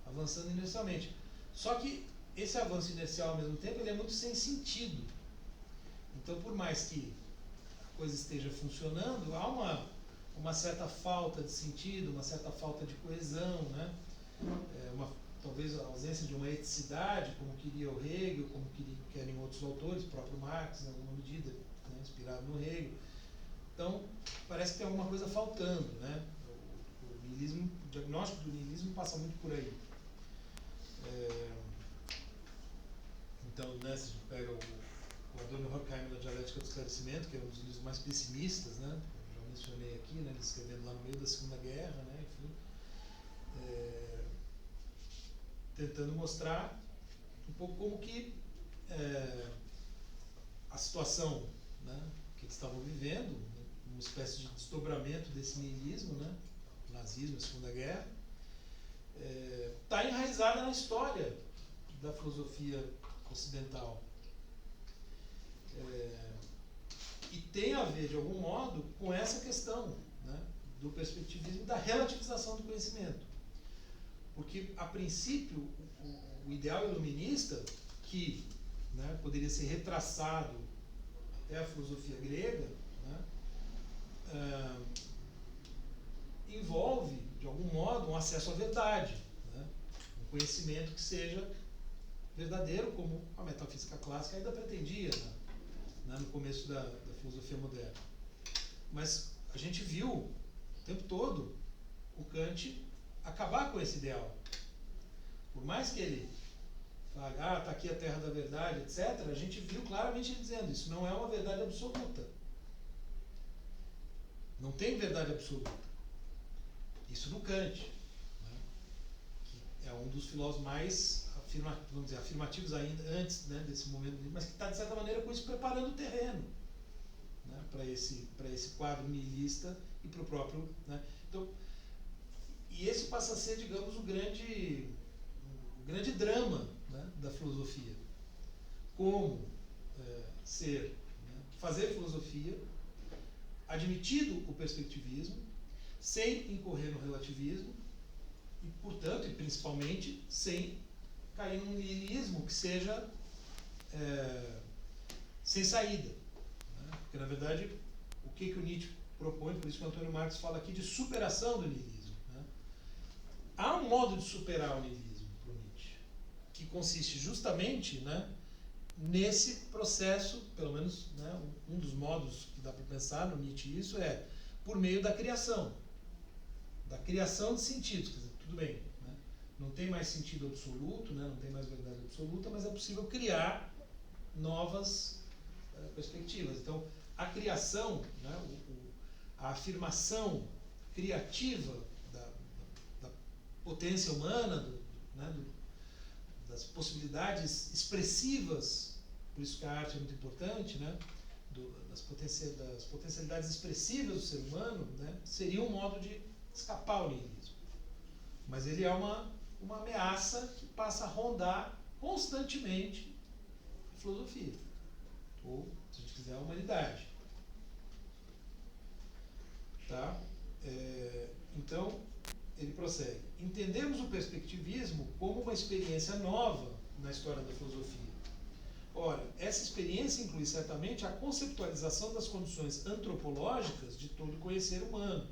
Avançando inercialmente. Só que esse avanço inercial ao mesmo tempo ele é muito sem sentido. Então, por mais que a coisa esteja funcionando, há uma certa falta de sentido, uma certa falta de coesão, né? Talvez a ausência de uma eticidade, como queria o Hegel, como querem outros autores, o próprio Marx, em alguma medida, né, inspirado no Hegel. Então, parece que tem alguma coisa faltando, né? O niilismo, o diagnóstico do niilismo passa muito por aí. Então, né, se a gente pega o Adorno Horkheimer na Dialética do Esclarecimento, que é um dos livros mais pessimistas, né? Eu já mencionei aqui, né, ele escrevendo lá no meio da Segunda Guerra, né, enfim, tentando mostrar um pouco como que a situação, né, que eles estavam vivendo, né, uma espécie de desdobramento desse niilismo, né, o nazismo, a Segunda Guerra, está enraizada na história da filosofia ocidental. E tem a ver, de algum modo, com essa questão, né, do perspectivismo e da relativização do conhecimento. Porque, a princípio, o ideal iluminista, que, né, poderia ser retraçado até a filosofia grega, né, envolve, de algum modo, um acesso à verdade, né, um conhecimento que seja verdadeiro, como a metafísica clássica ainda pretendia, né, no começo da filosofia moderna. Mas a gente viu o tempo todo o Kant acabar com esse ideal. Por mais que ele fale, está aqui a terra da verdade, etc., a gente viu claramente ele dizendo, isso não é uma verdade absoluta. Não tem verdade absoluta. Isso no Kant, né, que é um dos filósofos mais vamos dizer, afirmativos ainda antes, né, desse momento, mas que está, de certa maneira, com isso preparando o terreno, né, para esse quadro nihilista e para o próprio... Né, então, e esse passa a ser, digamos, o grande drama, né, da filosofia. Como fazer filosofia, admitido o perspectivismo, sem incorrer no relativismo, e, portanto, e principalmente, sem cair num niilismo que seja sem saída. Né? Porque, na verdade, o que o Nietzsche propõe, por isso que o Antônio Marx fala aqui de superação do niilismo. Né? Há um modo de superar o niilismo para o Nietzsche, que consiste justamente, né, nesse processo, pelo menos, né, um dos modos que dá para pensar no Nietzsche isso é por meio da criação de sentidos. Quer dizer, tudo bem, né, não tem mais sentido absoluto, né, não tem mais verdade absoluta, mas é possível criar novas perspectivas. Então, a criação, né, a afirmação criativa da potência humana, né, das possibilidades expressivas, por isso que a arte é muito importante, né, das potencialidades expressivas do ser humano, né, seria um modo de escapar ao niilismo. Mas ele é uma ameaça que passa a rondar constantemente a filosofia, ou, se a gente quiser, a humanidade. Tá? Então, ele prossegue. Entendemos o perspectivismo como uma experiência nova na história da filosofia. Ora, essa experiência inclui certamente a conceptualização das condições antropológicas de todo o conhecer humano,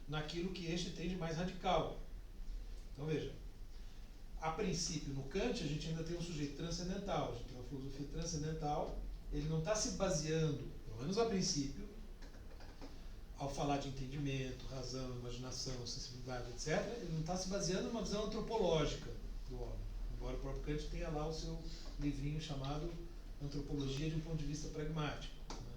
naquilo que este tem de mais radical. Então, veja, a princípio, no Kant, a gente ainda tem um sujeito transcendental, a gente tem uma filosofia transcendental, ele não está se baseando, pelo menos a princípio, ao falar de entendimento, razão, imaginação, sensibilidade, etc., ele não está se baseando numa visão antropológica do homem. Embora o próprio Kant tenha lá o seu livrinho chamado Antropologia de um ponto de vista pragmático. Né?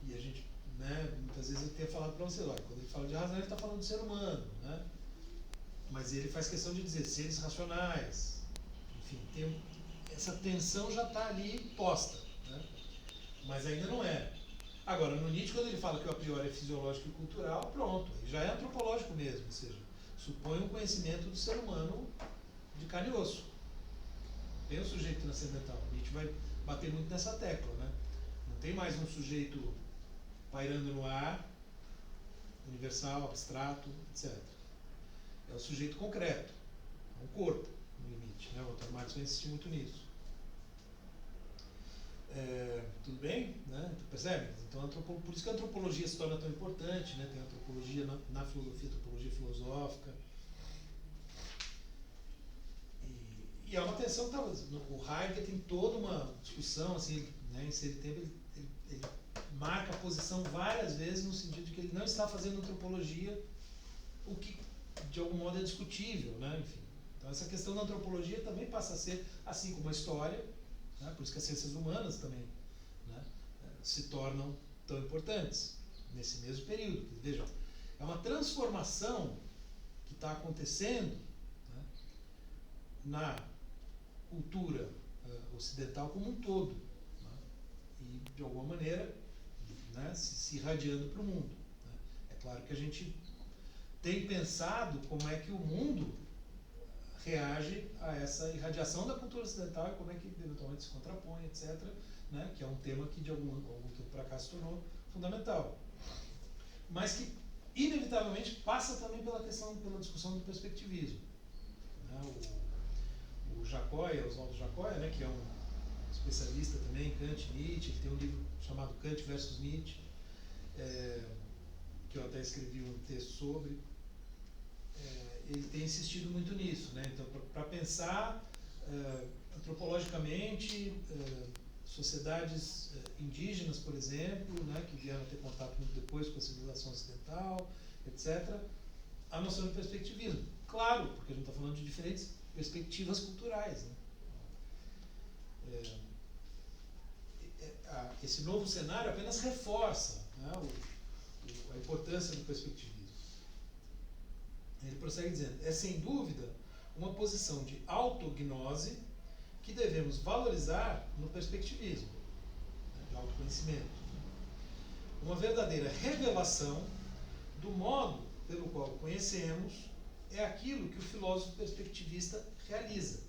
E a gente, né, muitas vezes eu tenho falado para você, olha, quando ele fala de razão, ele está falando do ser humano, né? Mas ele faz questão de dizer seres racionais. Enfim, essa tensão já está ali posta, né? Mas ainda não é. Agora, no Nietzsche, quando ele fala que o a priori é fisiológico e cultural, pronto, ele já é antropológico mesmo, ou seja, supõe um conhecimento do ser humano de carne e osso. Tem um sujeito transcendental. Nietzsche vai bater muito nessa tecla, né? Não tem mais um sujeito pairando no ar, universal, abstrato, etc. É o sujeito concreto, é um corpo, no limite, né? O Dr. Marx vai insistir muito nisso. Tudo bem? Né? Percebe? Então, por isso que a antropologia se torna tão importante, né? Tem a antropologia na filosofia, a antropologia filosófica. E é uma tensão, tá? O Heidegger tem toda uma discussão, assim, né? Em Ser e Tempo, ele marca a posição várias vezes no sentido de que ele não está fazendo antropologia, o que de algum modo é discutível, né? Enfim. Então essa questão da antropologia também passa a ser, assim como a história, né? Por isso que as ciências humanas também, né, se tornam tão importantes nesse mesmo período. Vejam, é uma transformação que está acontecendo, né, na cultura ocidental como um todo, né, e de alguma maneira, né, se irradiando para o mundo, né. É claro que a gente tem pensado como é que o mundo reage a essa irradiação da cultura ocidental e como é que eventualmente se contrapõe, etc., né, que é um tema que de algum tempo para cá se tornou fundamental. Mas que inevitavelmente passa também pela discussão do perspectivismo. Né, o Jacóia, Oswaldo Jacóia, né, que é um especialista também em Kant e Nietzsche, ele tem um livro chamado Kant versus Nietzsche, que eu até escrevi um texto sobre. Ele tem insistido muito nisso, né? Então, para pensar antropologicamente sociedades indígenas, por exemplo, né, que vieram a ter contato muito depois com a civilização ocidental, etc., a noção de perspectivismo. Claro, porque a gente está falando de diferentes perspectivas culturais, né? Esse novo cenário apenas reforça, né, a importância do perspectivismo. Ele prossegue dizendo, é sem dúvida uma posição de autognose que devemos valorizar no perspectivismo, né, de autoconhecimento. Uma verdadeira revelação do modo pelo qual conhecemos é aquilo que o filósofo perspectivista realiza.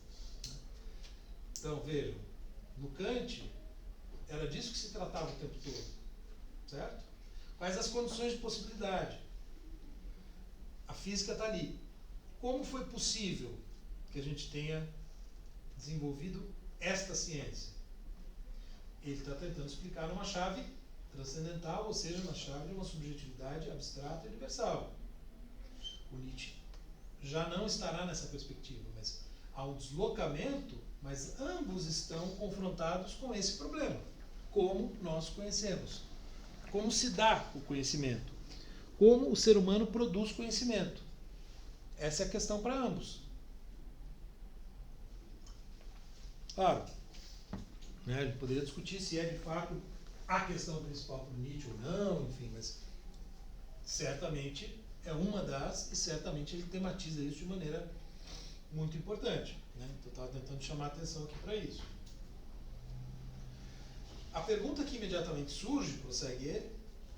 Então, vejam, no Kant, era disso que se tratava o tempo todo, certo? Quais as condições de possibilidade? A física está ali. Como foi possível que a gente tenha desenvolvido esta ciência? Ele está tentando explicar numa chave transcendental, ou seja, na chave de uma subjetividade abstrata e universal. O Nietzsche já não estará nessa perspectiva, mas há um deslocamento, mas ambos estão confrontados com esse problema. Como nós conhecemos? Como se dá o conhecimento? Como o ser humano produz conhecimento? Essa é a questão para ambos. Claro, né, ele poderia discutir se é de fato a questão principal para o Nietzsche ou não, enfim, mas certamente é uma das, e certamente ele tematiza isso de maneira muito importante, né? Então eu estava tentando chamar a atenção aqui para isso. A pergunta que imediatamente surge, prossegue ele,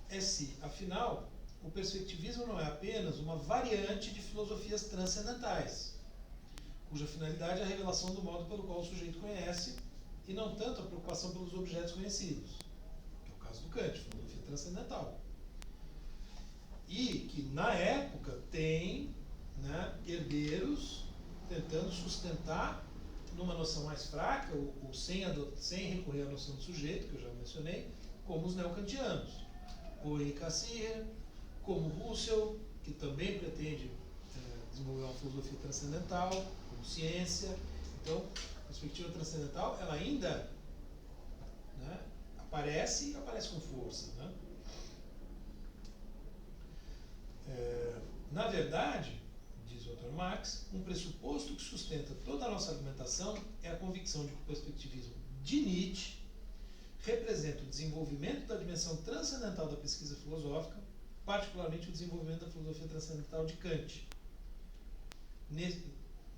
é se, afinal, o perspectivismo não é apenas uma variante de filosofias transcendentais, cuja finalidade é a revelação do modo pelo qual o sujeito conhece e não tanto a preocupação pelos objetos conhecidos, que é o caso do Kant, filosofia transcendental. E que, na época, tem, né, herdeiros tentando sustentar numa noção mais fraca, ou sem recorrer à noção do sujeito, que eu já mencionei, como os neocantianos. Ou Henri Cassirer, como Husserl, que também pretende desenvolver uma filosofia transcendental, como ciência. Então, a perspectiva transcendental, ela ainda, né, aparece e aparece com força, né? Na verdade, diz o Dr. Marx, um pressuposto que sustenta toda a nossa argumentação é a convicção de que o perspectivismo de Nietzsche representa representa o desenvolvimento da dimensão transcendental da pesquisa filosófica, particularmente o desenvolvimento da filosofia transcendental de Kant.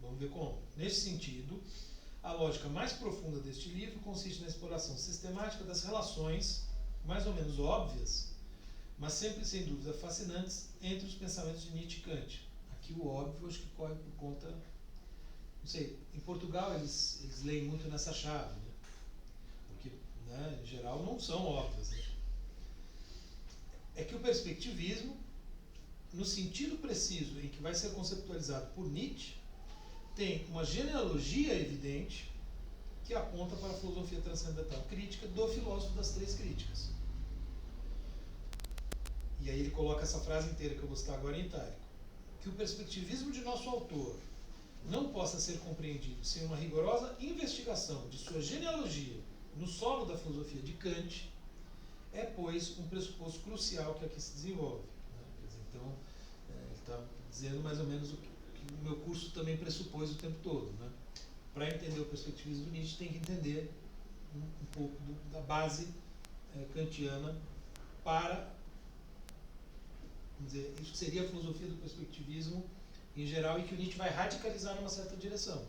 Vamos ver como. Nesse sentido, a lógica mais profunda deste livro consiste na exploração sistemática das relações, mais ou menos óbvias, mas sempre sem dúvida fascinantes, entre os pensamentos de Nietzsche e Kant. Aqui o óbvio acho que corre por conta... Não sei, em Portugal eles leem muito nessa chave, né? Porque, né, em geral, não são óbvias. Né? É que o perspectivismo, no sentido preciso em que vai ser conceptualizado por Nietzsche, tem uma genealogia evidente que aponta para a filosofia transcendental crítica do filósofo das três críticas. E aí ele coloca essa frase inteira que eu vou citar agora em itálico. Que o perspectivismo de nosso autor não possa ser compreendido sem uma rigorosa investigação de sua genealogia no solo da filosofia de Kant é, pois, um pressuposto crucial que aqui se desenvolve. Né? Então, ele está dizendo mais ou menos o que o meu curso também pressupôs o tempo todo. Né? Para entender o perspectivismo do Nietzsche, tem que entender um pouco da base kantiana para, vamos dizer, isso seria a filosofia do perspectivismo em geral e que o Nietzsche vai radicalizar numa certa direção.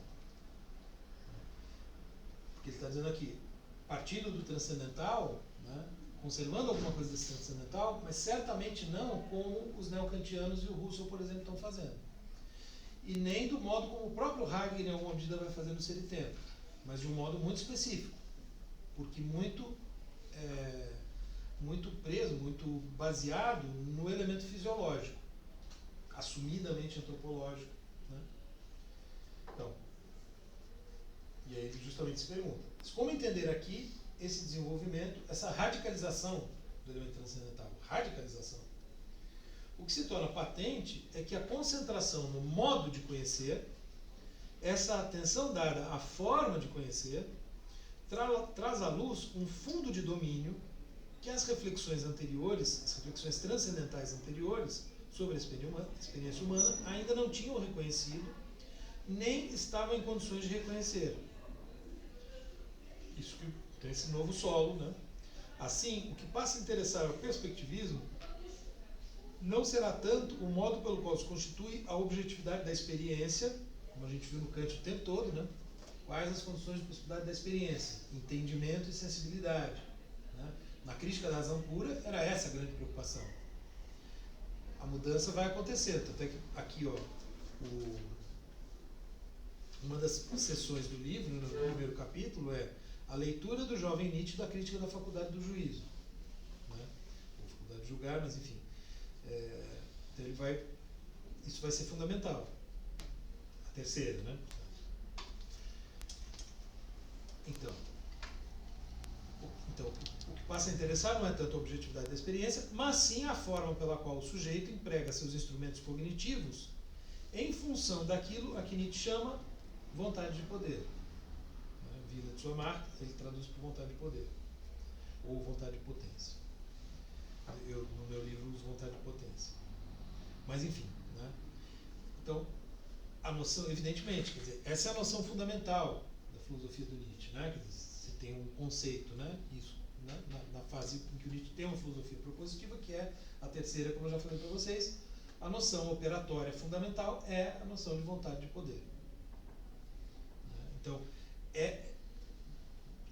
Porque ele está dizendo aqui, partindo do transcendental, né, conservando alguma coisa desse transcendental, mas certamente não como os neocantianos e o Russell, por exemplo, estão fazendo. E nem do modo como o próprio Hegel, em alguma medida, vai fazer no Ser e Tempo, mas de um modo muito específico, porque muito preso, muito baseado no elemento fisiológico, assumidamente antropológico. Né? Então, e aí ele justamente se pergunta, como entender aqui esse desenvolvimento, essa radicalização do elemento transcendental? Radicalização. O que se torna patente é que a concentração no modo de conhecer, essa atenção dada à forma de conhecer, traz à luz um fundo de domínio que as reflexões anteriores, as reflexões transcendentais anteriores sobre a experiência humana ainda não tinham reconhecido, nem estavam em condições de reconhecer. Isso que tem esse novo solo, né? Assim, o que passa a interessar ao perspectivismo não será tanto o modo pelo qual se constitui a objetividade da experiência, como a gente viu no Kant o tempo todo, né? Quais as condições de possibilidade da experiência? Entendimento e sensibilidade. Né? Na crítica da razão pura, era essa a grande preocupação. A mudança vai acontecendo. Até que aqui, ó, uma das sessões do livro, no primeiro capítulo, é a leitura do jovem Nietzsche da crítica da faculdade do juízo. Né? Ou faculdade de julgar, mas enfim. Então isso vai ser fundamental. A terceira, né? Então, o que passa a interessar não é tanto a objetividade da experiência, mas sim a forma pela qual o sujeito emprega seus instrumentos cognitivos em função daquilo a que Nietzsche chama vontade de poder. Vida de sua marca, ele traduz por vontade de poder, ou vontade de potência. Eu, no meu livro, uso vontade de potência. Mas, enfim, né? Então, a noção, evidentemente, quer dizer, essa é a noção fundamental da filosofia do Nietzsche, né? Quer dizer, você tem um conceito, né? Isso, né? Na fase em que o Nietzsche tem uma filosofia propositiva, que é a terceira, como eu já falei para vocês, a noção operatória fundamental é a noção de vontade de poder. Então,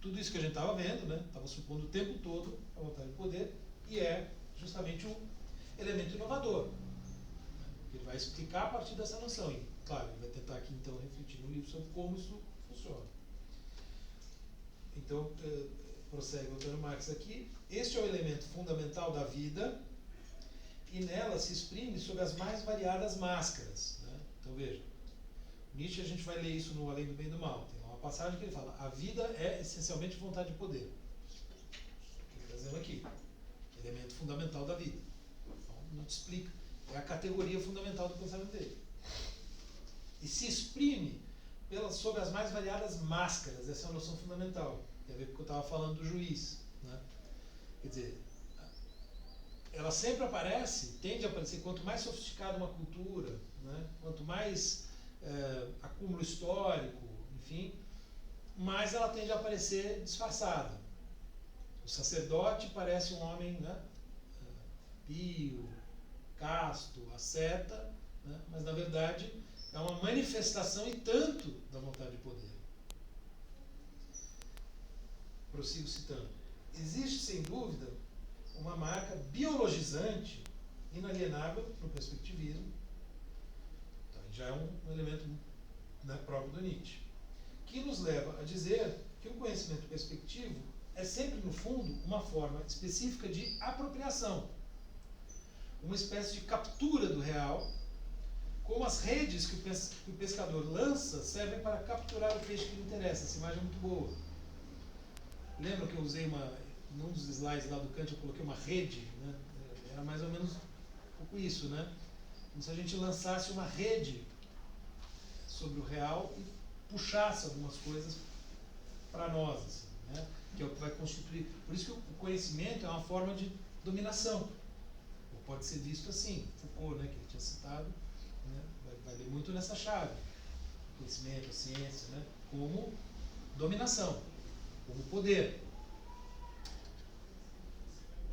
tudo isso que a gente estava vendo, né? Estava supondo o tempo todo a vontade de poder, e é justamente um elemento inovador. Ele vai explicar a partir dessa noção. E, claro, ele vai tentar aqui, então, refletir no livro sobre como isso funciona. Então, prossegue o Antônio Marx aqui. Este é o elemento fundamental da vida e nela se exprime sob as mais variadas máscaras. Né? Então, veja, Nietzsche, a gente vai ler isso no Além do Bem e do Mal. Tem uma passagem que ele fala, a vida é essencialmente vontade de poder. Ele está dizendo aqui, elemento fundamental da vida. Então, não te explica. É a categoria fundamental do pensamento dele. E se exprime sob as mais variadas máscaras. Essa é a noção fundamental. Tem a ver com o que eu estava falando do juiz. Né? Quer dizer, ela sempre aparece, tende a aparecer, quanto mais sofisticada uma cultura, né? Quanto mais acúmulo histórico, enfim, mais ela tende a aparecer disfarçada. Ou sacerdote parece um homem, né, pio, casto, asceta, né, mas na verdade é uma manifestação e tanto da vontade de poder. Prossigo citando. Existe, sem dúvida, uma marca biologizante inalienável no perspectivismo. Então, já é um elemento, né, próprio do Nietzsche, que nos leva a dizer que o conhecimento perspectivo é sempre, no fundo, uma forma específica de apropriação, uma espécie de captura do real, como as redes que o pescador lança servem para capturar o peixe que lhe interessa. Essa imagem é muito boa. Lembra que eu usei num dos slides lá do Kant, eu coloquei uma rede, né? Era mais ou menos um pouco isso, né? Como se a gente lançasse uma rede sobre o real e puxasse algumas coisas para nós, assim, né? Que é o que vai constituir. Por isso que o conhecimento é uma forma de dominação. Ou pode ser visto assim, Foucault, né, que ele tinha citado, né, vai ler muito nessa chave. O conhecimento, a ciência, né, como dominação, como poder.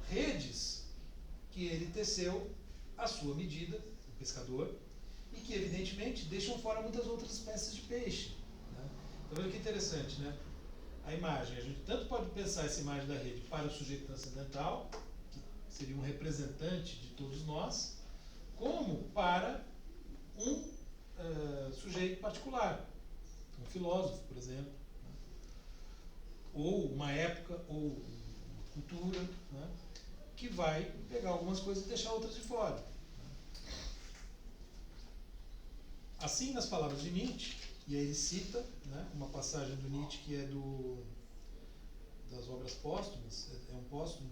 Redes que ele teceu à sua medida, o pescador, e que evidentemente deixam fora muitas outras espécies de peixe, né? Então olha que interessante, né? A imagem, a gente tanto pode pensar essa imagem da rede para o sujeito transcendental, que seria um representante de todos nós, como para um sujeito particular, um filósofo, por exemplo, né? Ou uma época, ou uma cultura, né? Que vai pegar algumas coisas e deixar outras de fora, né? Assim, nas palavras de Nietzsche, e aí ele cita, né, uma passagem do Nietzsche que é das obras póstumas, é um póstumo,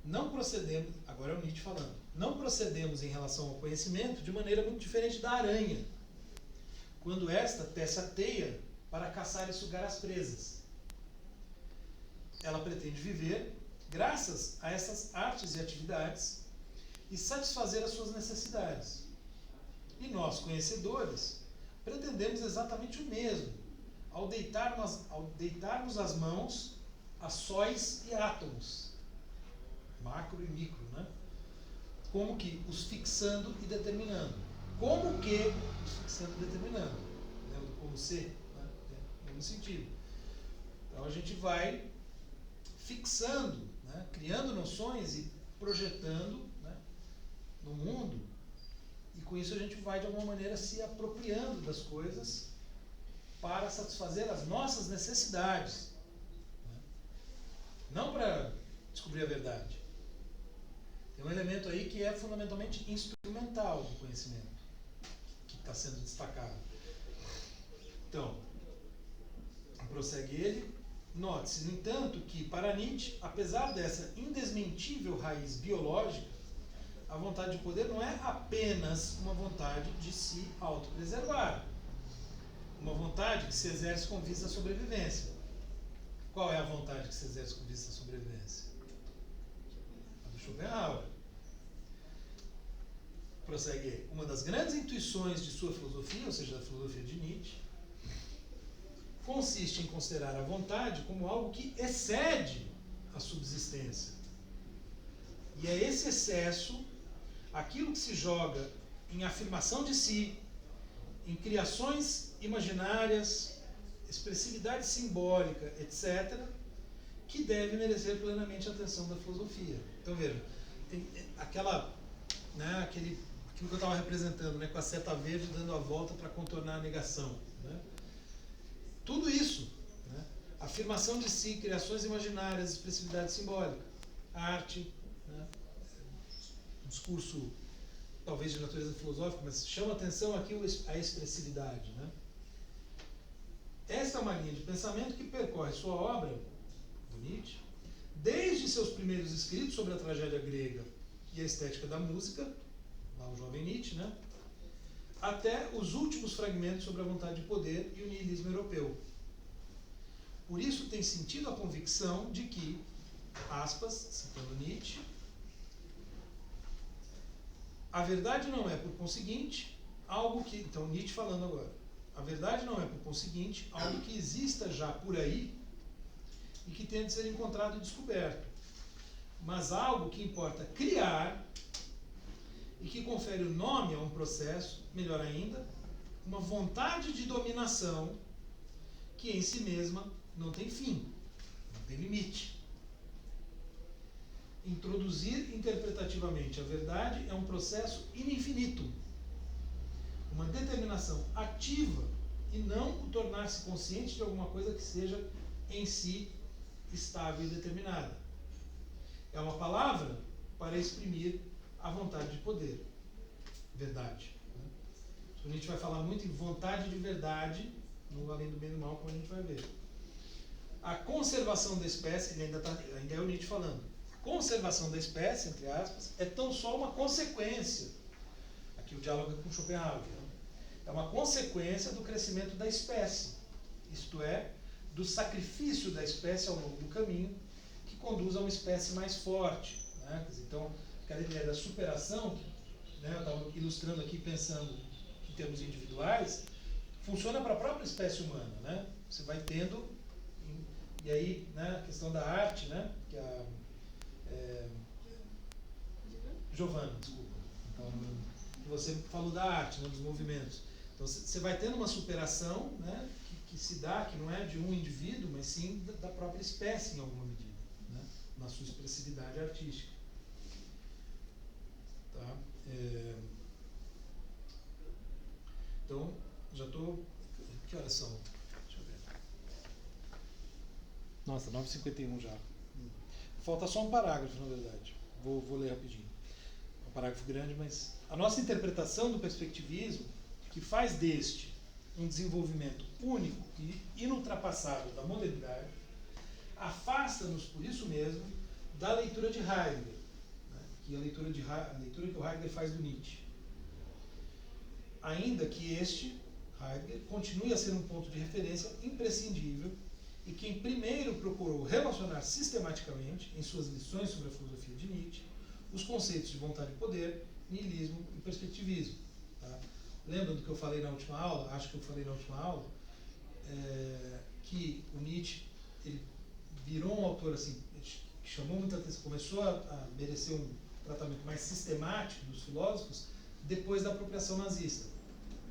não procedemos, agora é o Nietzsche falando, não procedemos em relação ao conhecimento de maneira muito diferente da aranha, quando esta tece a teia para caçar e sugar as presas. Ela pretende viver graças a essas artes e atividades e satisfazer as suas necessidades. E nós, conhecedores, pretendemos exatamente o mesmo, ao deitarmos as mãos a sóis e átomos, macro e micro, né? Como que os fixando e determinando. Como que os fixando e determinando. Lembra do como ser? Né? É no sentido. Então a gente vai fixando, né? Criando noções e projetando, né, no mundo, e com isso a gente vai de alguma maneira se apropriando das coisas para satisfazer as nossas necessidades, né? Não para descobrir a verdade. Tem um elemento aí que é fundamentalmente instrumental do conhecimento, que está sendo destacado. Então, prossegue ele, note-se, no entanto, que para Nietzsche, apesar dessa indesmentível raiz biológica, a vontade de poder não é apenas uma vontade de se autopreservar, uma vontade que se exerce com vista à sobrevivência. Qual é a vontade que se exerce com vista à sobrevivência? A do Schopenhauer. Prossegue ele. Uma das grandes intuições de sua filosofia, ou seja, da filosofia de Nietzsche, consiste em considerar a vontade como algo que excede a subsistência. E é esse excesso, aquilo que se joga em afirmação de si, em criações imaginárias, expressividade simbólica, etc., que deve merecer plenamente a atenção da filosofia. Então veja, tem aquela, né, aquilo que eu estava representando, né, com a seta verde dando a volta para contornar a negação, né? Tudo isso, né, afirmação de si, criações imaginárias, expressividade simbólica, arte, né, um discurso talvez de natureza filosófica, mas chama atenção aqui a expressividade, né? Esta é uma linha de pensamento que percorre sua obra, do Nietzsche, desde seus primeiros escritos sobre a tragédia grega e a estética da música, lá o jovem Nietzsche, né, até os últimos fragmentos sobre a vontade de poder e o niilismo europeu. Por isso tem sentido a convicção de que, aspas, citando Nietzsche, a verdade não é, por conseguinte, algo que... Então, Nietzsche falando agora. A verdade não é, por conseguinte, algo que exista já por aí e que tem de ser encontrado e descoberto, mas algo que importa criar e que confere o nome a um processo, melhor ainda, uma vontade de dominação que em si mesma não tem fim, não tem limite. Introduzir interpretativamente a verdade é um processo ininfinito, uma determinação ativa e não o tornar-se consciente de alguma coisa que seja em si estável e determinada. É uma palavra para exprimir a vontade de poder. Verdade. A gente vai falar muito em vontade de verdade no Além do Bem e do Mal, como a gente vai ver. A conservação da espécie, ele ainda é o Nietzsche falando, conservação da espécie, entre aspas, é tão só uma consequência. Aqui o diálogo é com Schopenhauer. É uma consequência do crescimento da espécie, isto é, do sacrifício da espécie ao longo do caminho, que conduz a uma espécie mais forte. Né? Então, aquela ideia da superação, né, eu estava ilustrando aqui pensando em termos individuais, funciona para a própria espécie humana. Né? Você vai tendo, e aí, né, a questão da arte, né, que Giovanna, desculpa. Então, você falou da arte, né, dos movimentos. Então, você vai tendo uma superação, né, que se dá, que não é de um indivíduo, mas sim da própria espécie em alguma medida, né, na sua expressividade artística. Tá? Então, já estou... Que horas são? Deixa eu ver. Nossa, 9h51 já. Falta só um parágrafo, na verdade. Vou ler rapidinho. É um parágrafo grande, mas... A nossa interpretação do perspectivismo, que faz deste um desenvolvimento único e inultrapassável da modernidade, afasta-nos, por isso mesmo, da leitura de Heidegger, né, que é a leitura que o Heidegger faz do Nietzsche. Ainda que Heidegger, continue a ser um ponto de referência imprescindível e quem primeiro procurou relacionar sistematicamente, em suas lições sobre a filosofia de Nietzsche, os conceitos de vontade e poder, niilismo e perspectivismo. Tá? Lembra do que eu falei na última aula? Acho que eu falei na última aula que o Nietzsche ele virou um autor assim, que chamou muita atenção, começou a merecer um tratamento mais sistemático dos filósofos depois da apropriação nazista.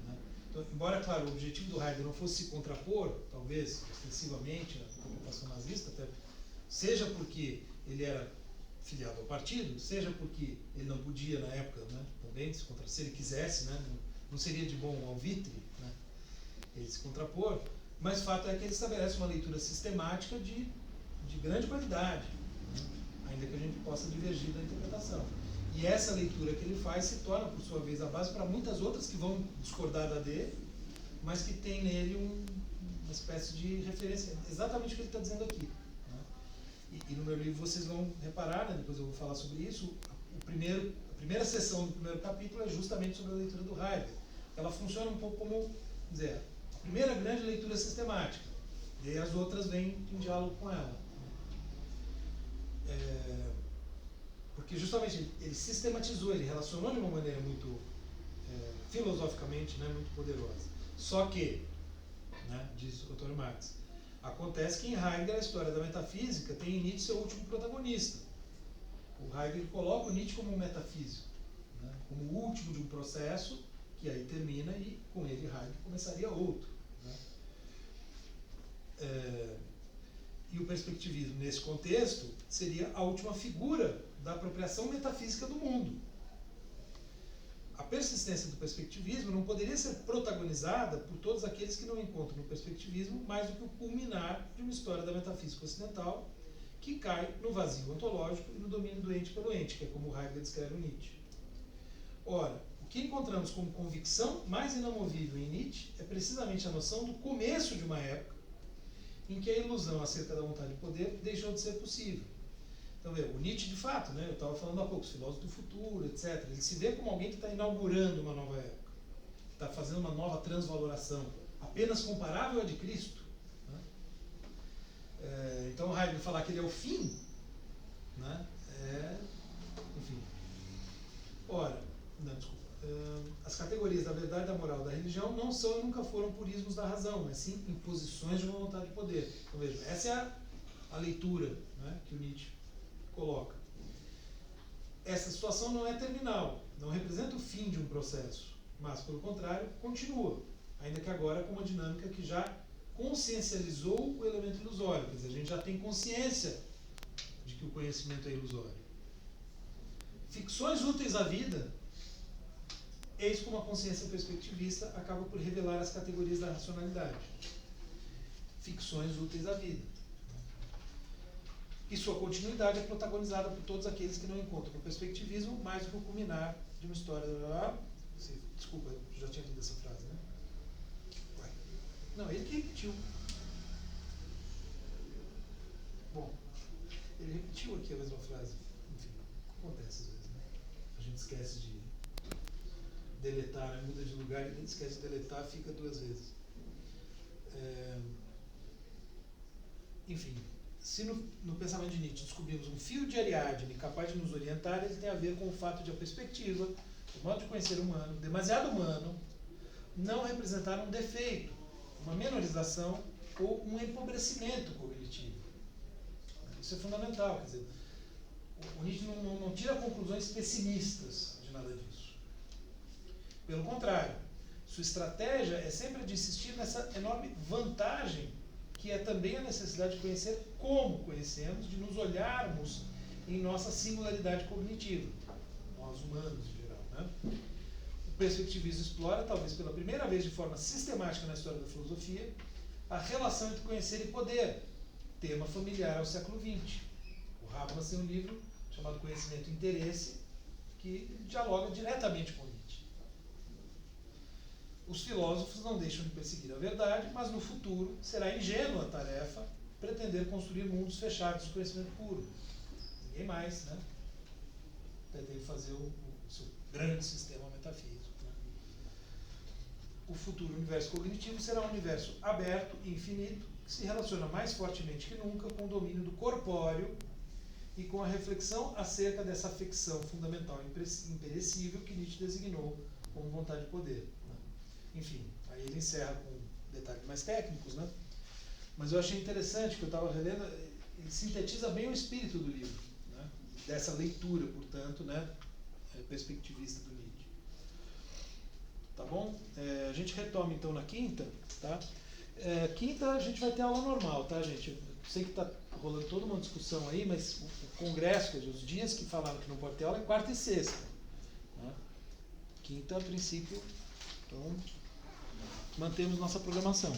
Né? Então, embora, claro, o objetivo do Heidegger não fosse se contrapor, talvez, extensivamente, à apropriação nazista, até, seja porque ele era filiado ao partido, seja porque ele não podia, na época, né, também, se ele quisesse, né, não seria de bom alvitre, né, ele se contrapor, mas o fato é que ele estabelece uma leitura sistemática de grande qualidade, né, ainda que a gente possa divergir da interpretação. E essa leitura que ele faz se torna, por sua vez, a base para muitas outras que vão discordar da dele, mas que tem nele uma espécie de referência, exatamente o que ele está dizendo aqui. E no meu livro vocês vão reparar, né, depois eu vou falar sobre isso, a primeira sessão do primeiro capítulo é justamente sobre a leitura do Heidegger. Ela funciona um pouco como, dizer, a primeira grande leitura sistemática, e aí as outras vêm em diálogo com ela. Porque justamente ele sistematizou, ele relacionou de uma maneira muito filosoficamente, né, muito poderosa. Só que, né, diz o Antônio Marx, acontece que em Heidegger a história da metafísica tem em Nietzsche seu último protagonista. O Heidegger coloca o Nietzsche como um metafísico, né, como o último de um processo que aí termina e com ele Heidegger começaria outro. Né. E o perspectivismo nesse contexto seria a última figura da apropriação metafísica do mundo. A persistência do perspectivismo não poderia ser protagonizada por todos aqueles que não encontram no perspectivismo mais do que o culminar de uma história da metafísica ocidental que cai no vazio ontológico e no domínio do ente pelo ente, que é como Heidegger descreve o Nietzsche. Ora, o que encontramos como convicção mais inamovível em Nietzsche é precisamente a noção do começo de uma época em que a ilusão acerca da vontade de poder deixou de ser possível. Então, o Nietzsche, de fato, né, eu estava falando há pouco, os filósofos do futuro, etc., ele se vê como alguém que está inaugurando uma nova época, que está fazendo uma nova transvaloração, apenas comparável à de Cristo. Né? Então, Heidegger falar que ele é o fim, né, enfim. Ora, não, desculpa. As categorias da verdade, da moral, da religião não são e nunca foram purismos da razão, mas sim imposições de uma vontade de poder. Então, veja, essa é a leitura, né, que o Nietzsche coloca. Essa situação não é terminal, não representa o fim de um processo, mas, pelo contrário, continua, ainda que agora com uma dinâmica que já consciencializou o elemento ilusório, quer dizer, a gente já tem consciência de que o conhecimento é ilusório. Ficções úteis à vida, eis como a consciência perspectivista acaba por revelar as categorias da racionalidade. Ficções úteis à vida. E sua continuidade é protagonizada por todos aqueles que não encontram no perspectivismo mais do que o culminar de uma história. Desculpa, eu já tinha lido essa frase, né? Ué. Não, ele que repetiu. Bom, ele repetiu aqui a mesma frase. Enfim, acontece às vezes, né? A gente esquece de deletar, né? Muda de lugar e esquece de deletar, fica 2 vezes. Enfim, se no pensamento de Nietzsche descobrimos um fio de Ariadne capaz de nos orientar, ele tem a ver com o fato de a perspectiva, o modo de conhecer humano, demasiado humano, não representar um defeito, uma menorização ou um empobrecimento cognitivo. Isso é fundamental, quer dizer, o Nietzsche não tira conclusões pessimistas de nada disso. Pelo contrário, sua estratégia é sempre de insistir nessa enorme vantagem que é também a necessidade de conhecer como conhecemos, de nos olharmos em nossa singularidade cognitiva, nós humanos em geral, né? O perspectivismo explora, talvez pela primeira vez de forma sistemática na história da filosofia, a relação entre conhecer e poder, tema familiar ao século XX. O Habermas tem um livro chamado Conhecimento e Interesse, que dialoga diretamente com Nietzsche. Os filósofos não deixam de perseguir a verdade, mas no futuro será ingênua a tarefa pretender construir mundos fechados de conhecimento puro. Ninguém mais, né? Pretende fazer o seu grande sistema metafísico. Né? O futuro universo cognitivo será um universo aberto e infinito, que se relaciona mais fortemente que nunca com o domínio do corpóreo e com a reflexão acerca dessa afecção fundamental imperecível que Nietzsche designou como vontade de poder. Enfim, aí ele encerra com detalhes mais técnicos, né? Mas eu achei interessante que eu estava relendo, ele sintetiza bem o espírito do livro, né? Dessa leitura, portanto, né? Perspectivista do Nietzsche. Tá bom? A gente retoma então na quinta, tá? Quinta a gente vai ter aula normal, tá, gente? Eu sei que está rolando toda uma discussão aí, mas o congresso, quer dizer, os dias que falaram que não pode ter aula é quarta e sexta. Né? Quinta, a princípio, então mantemos nossa programação.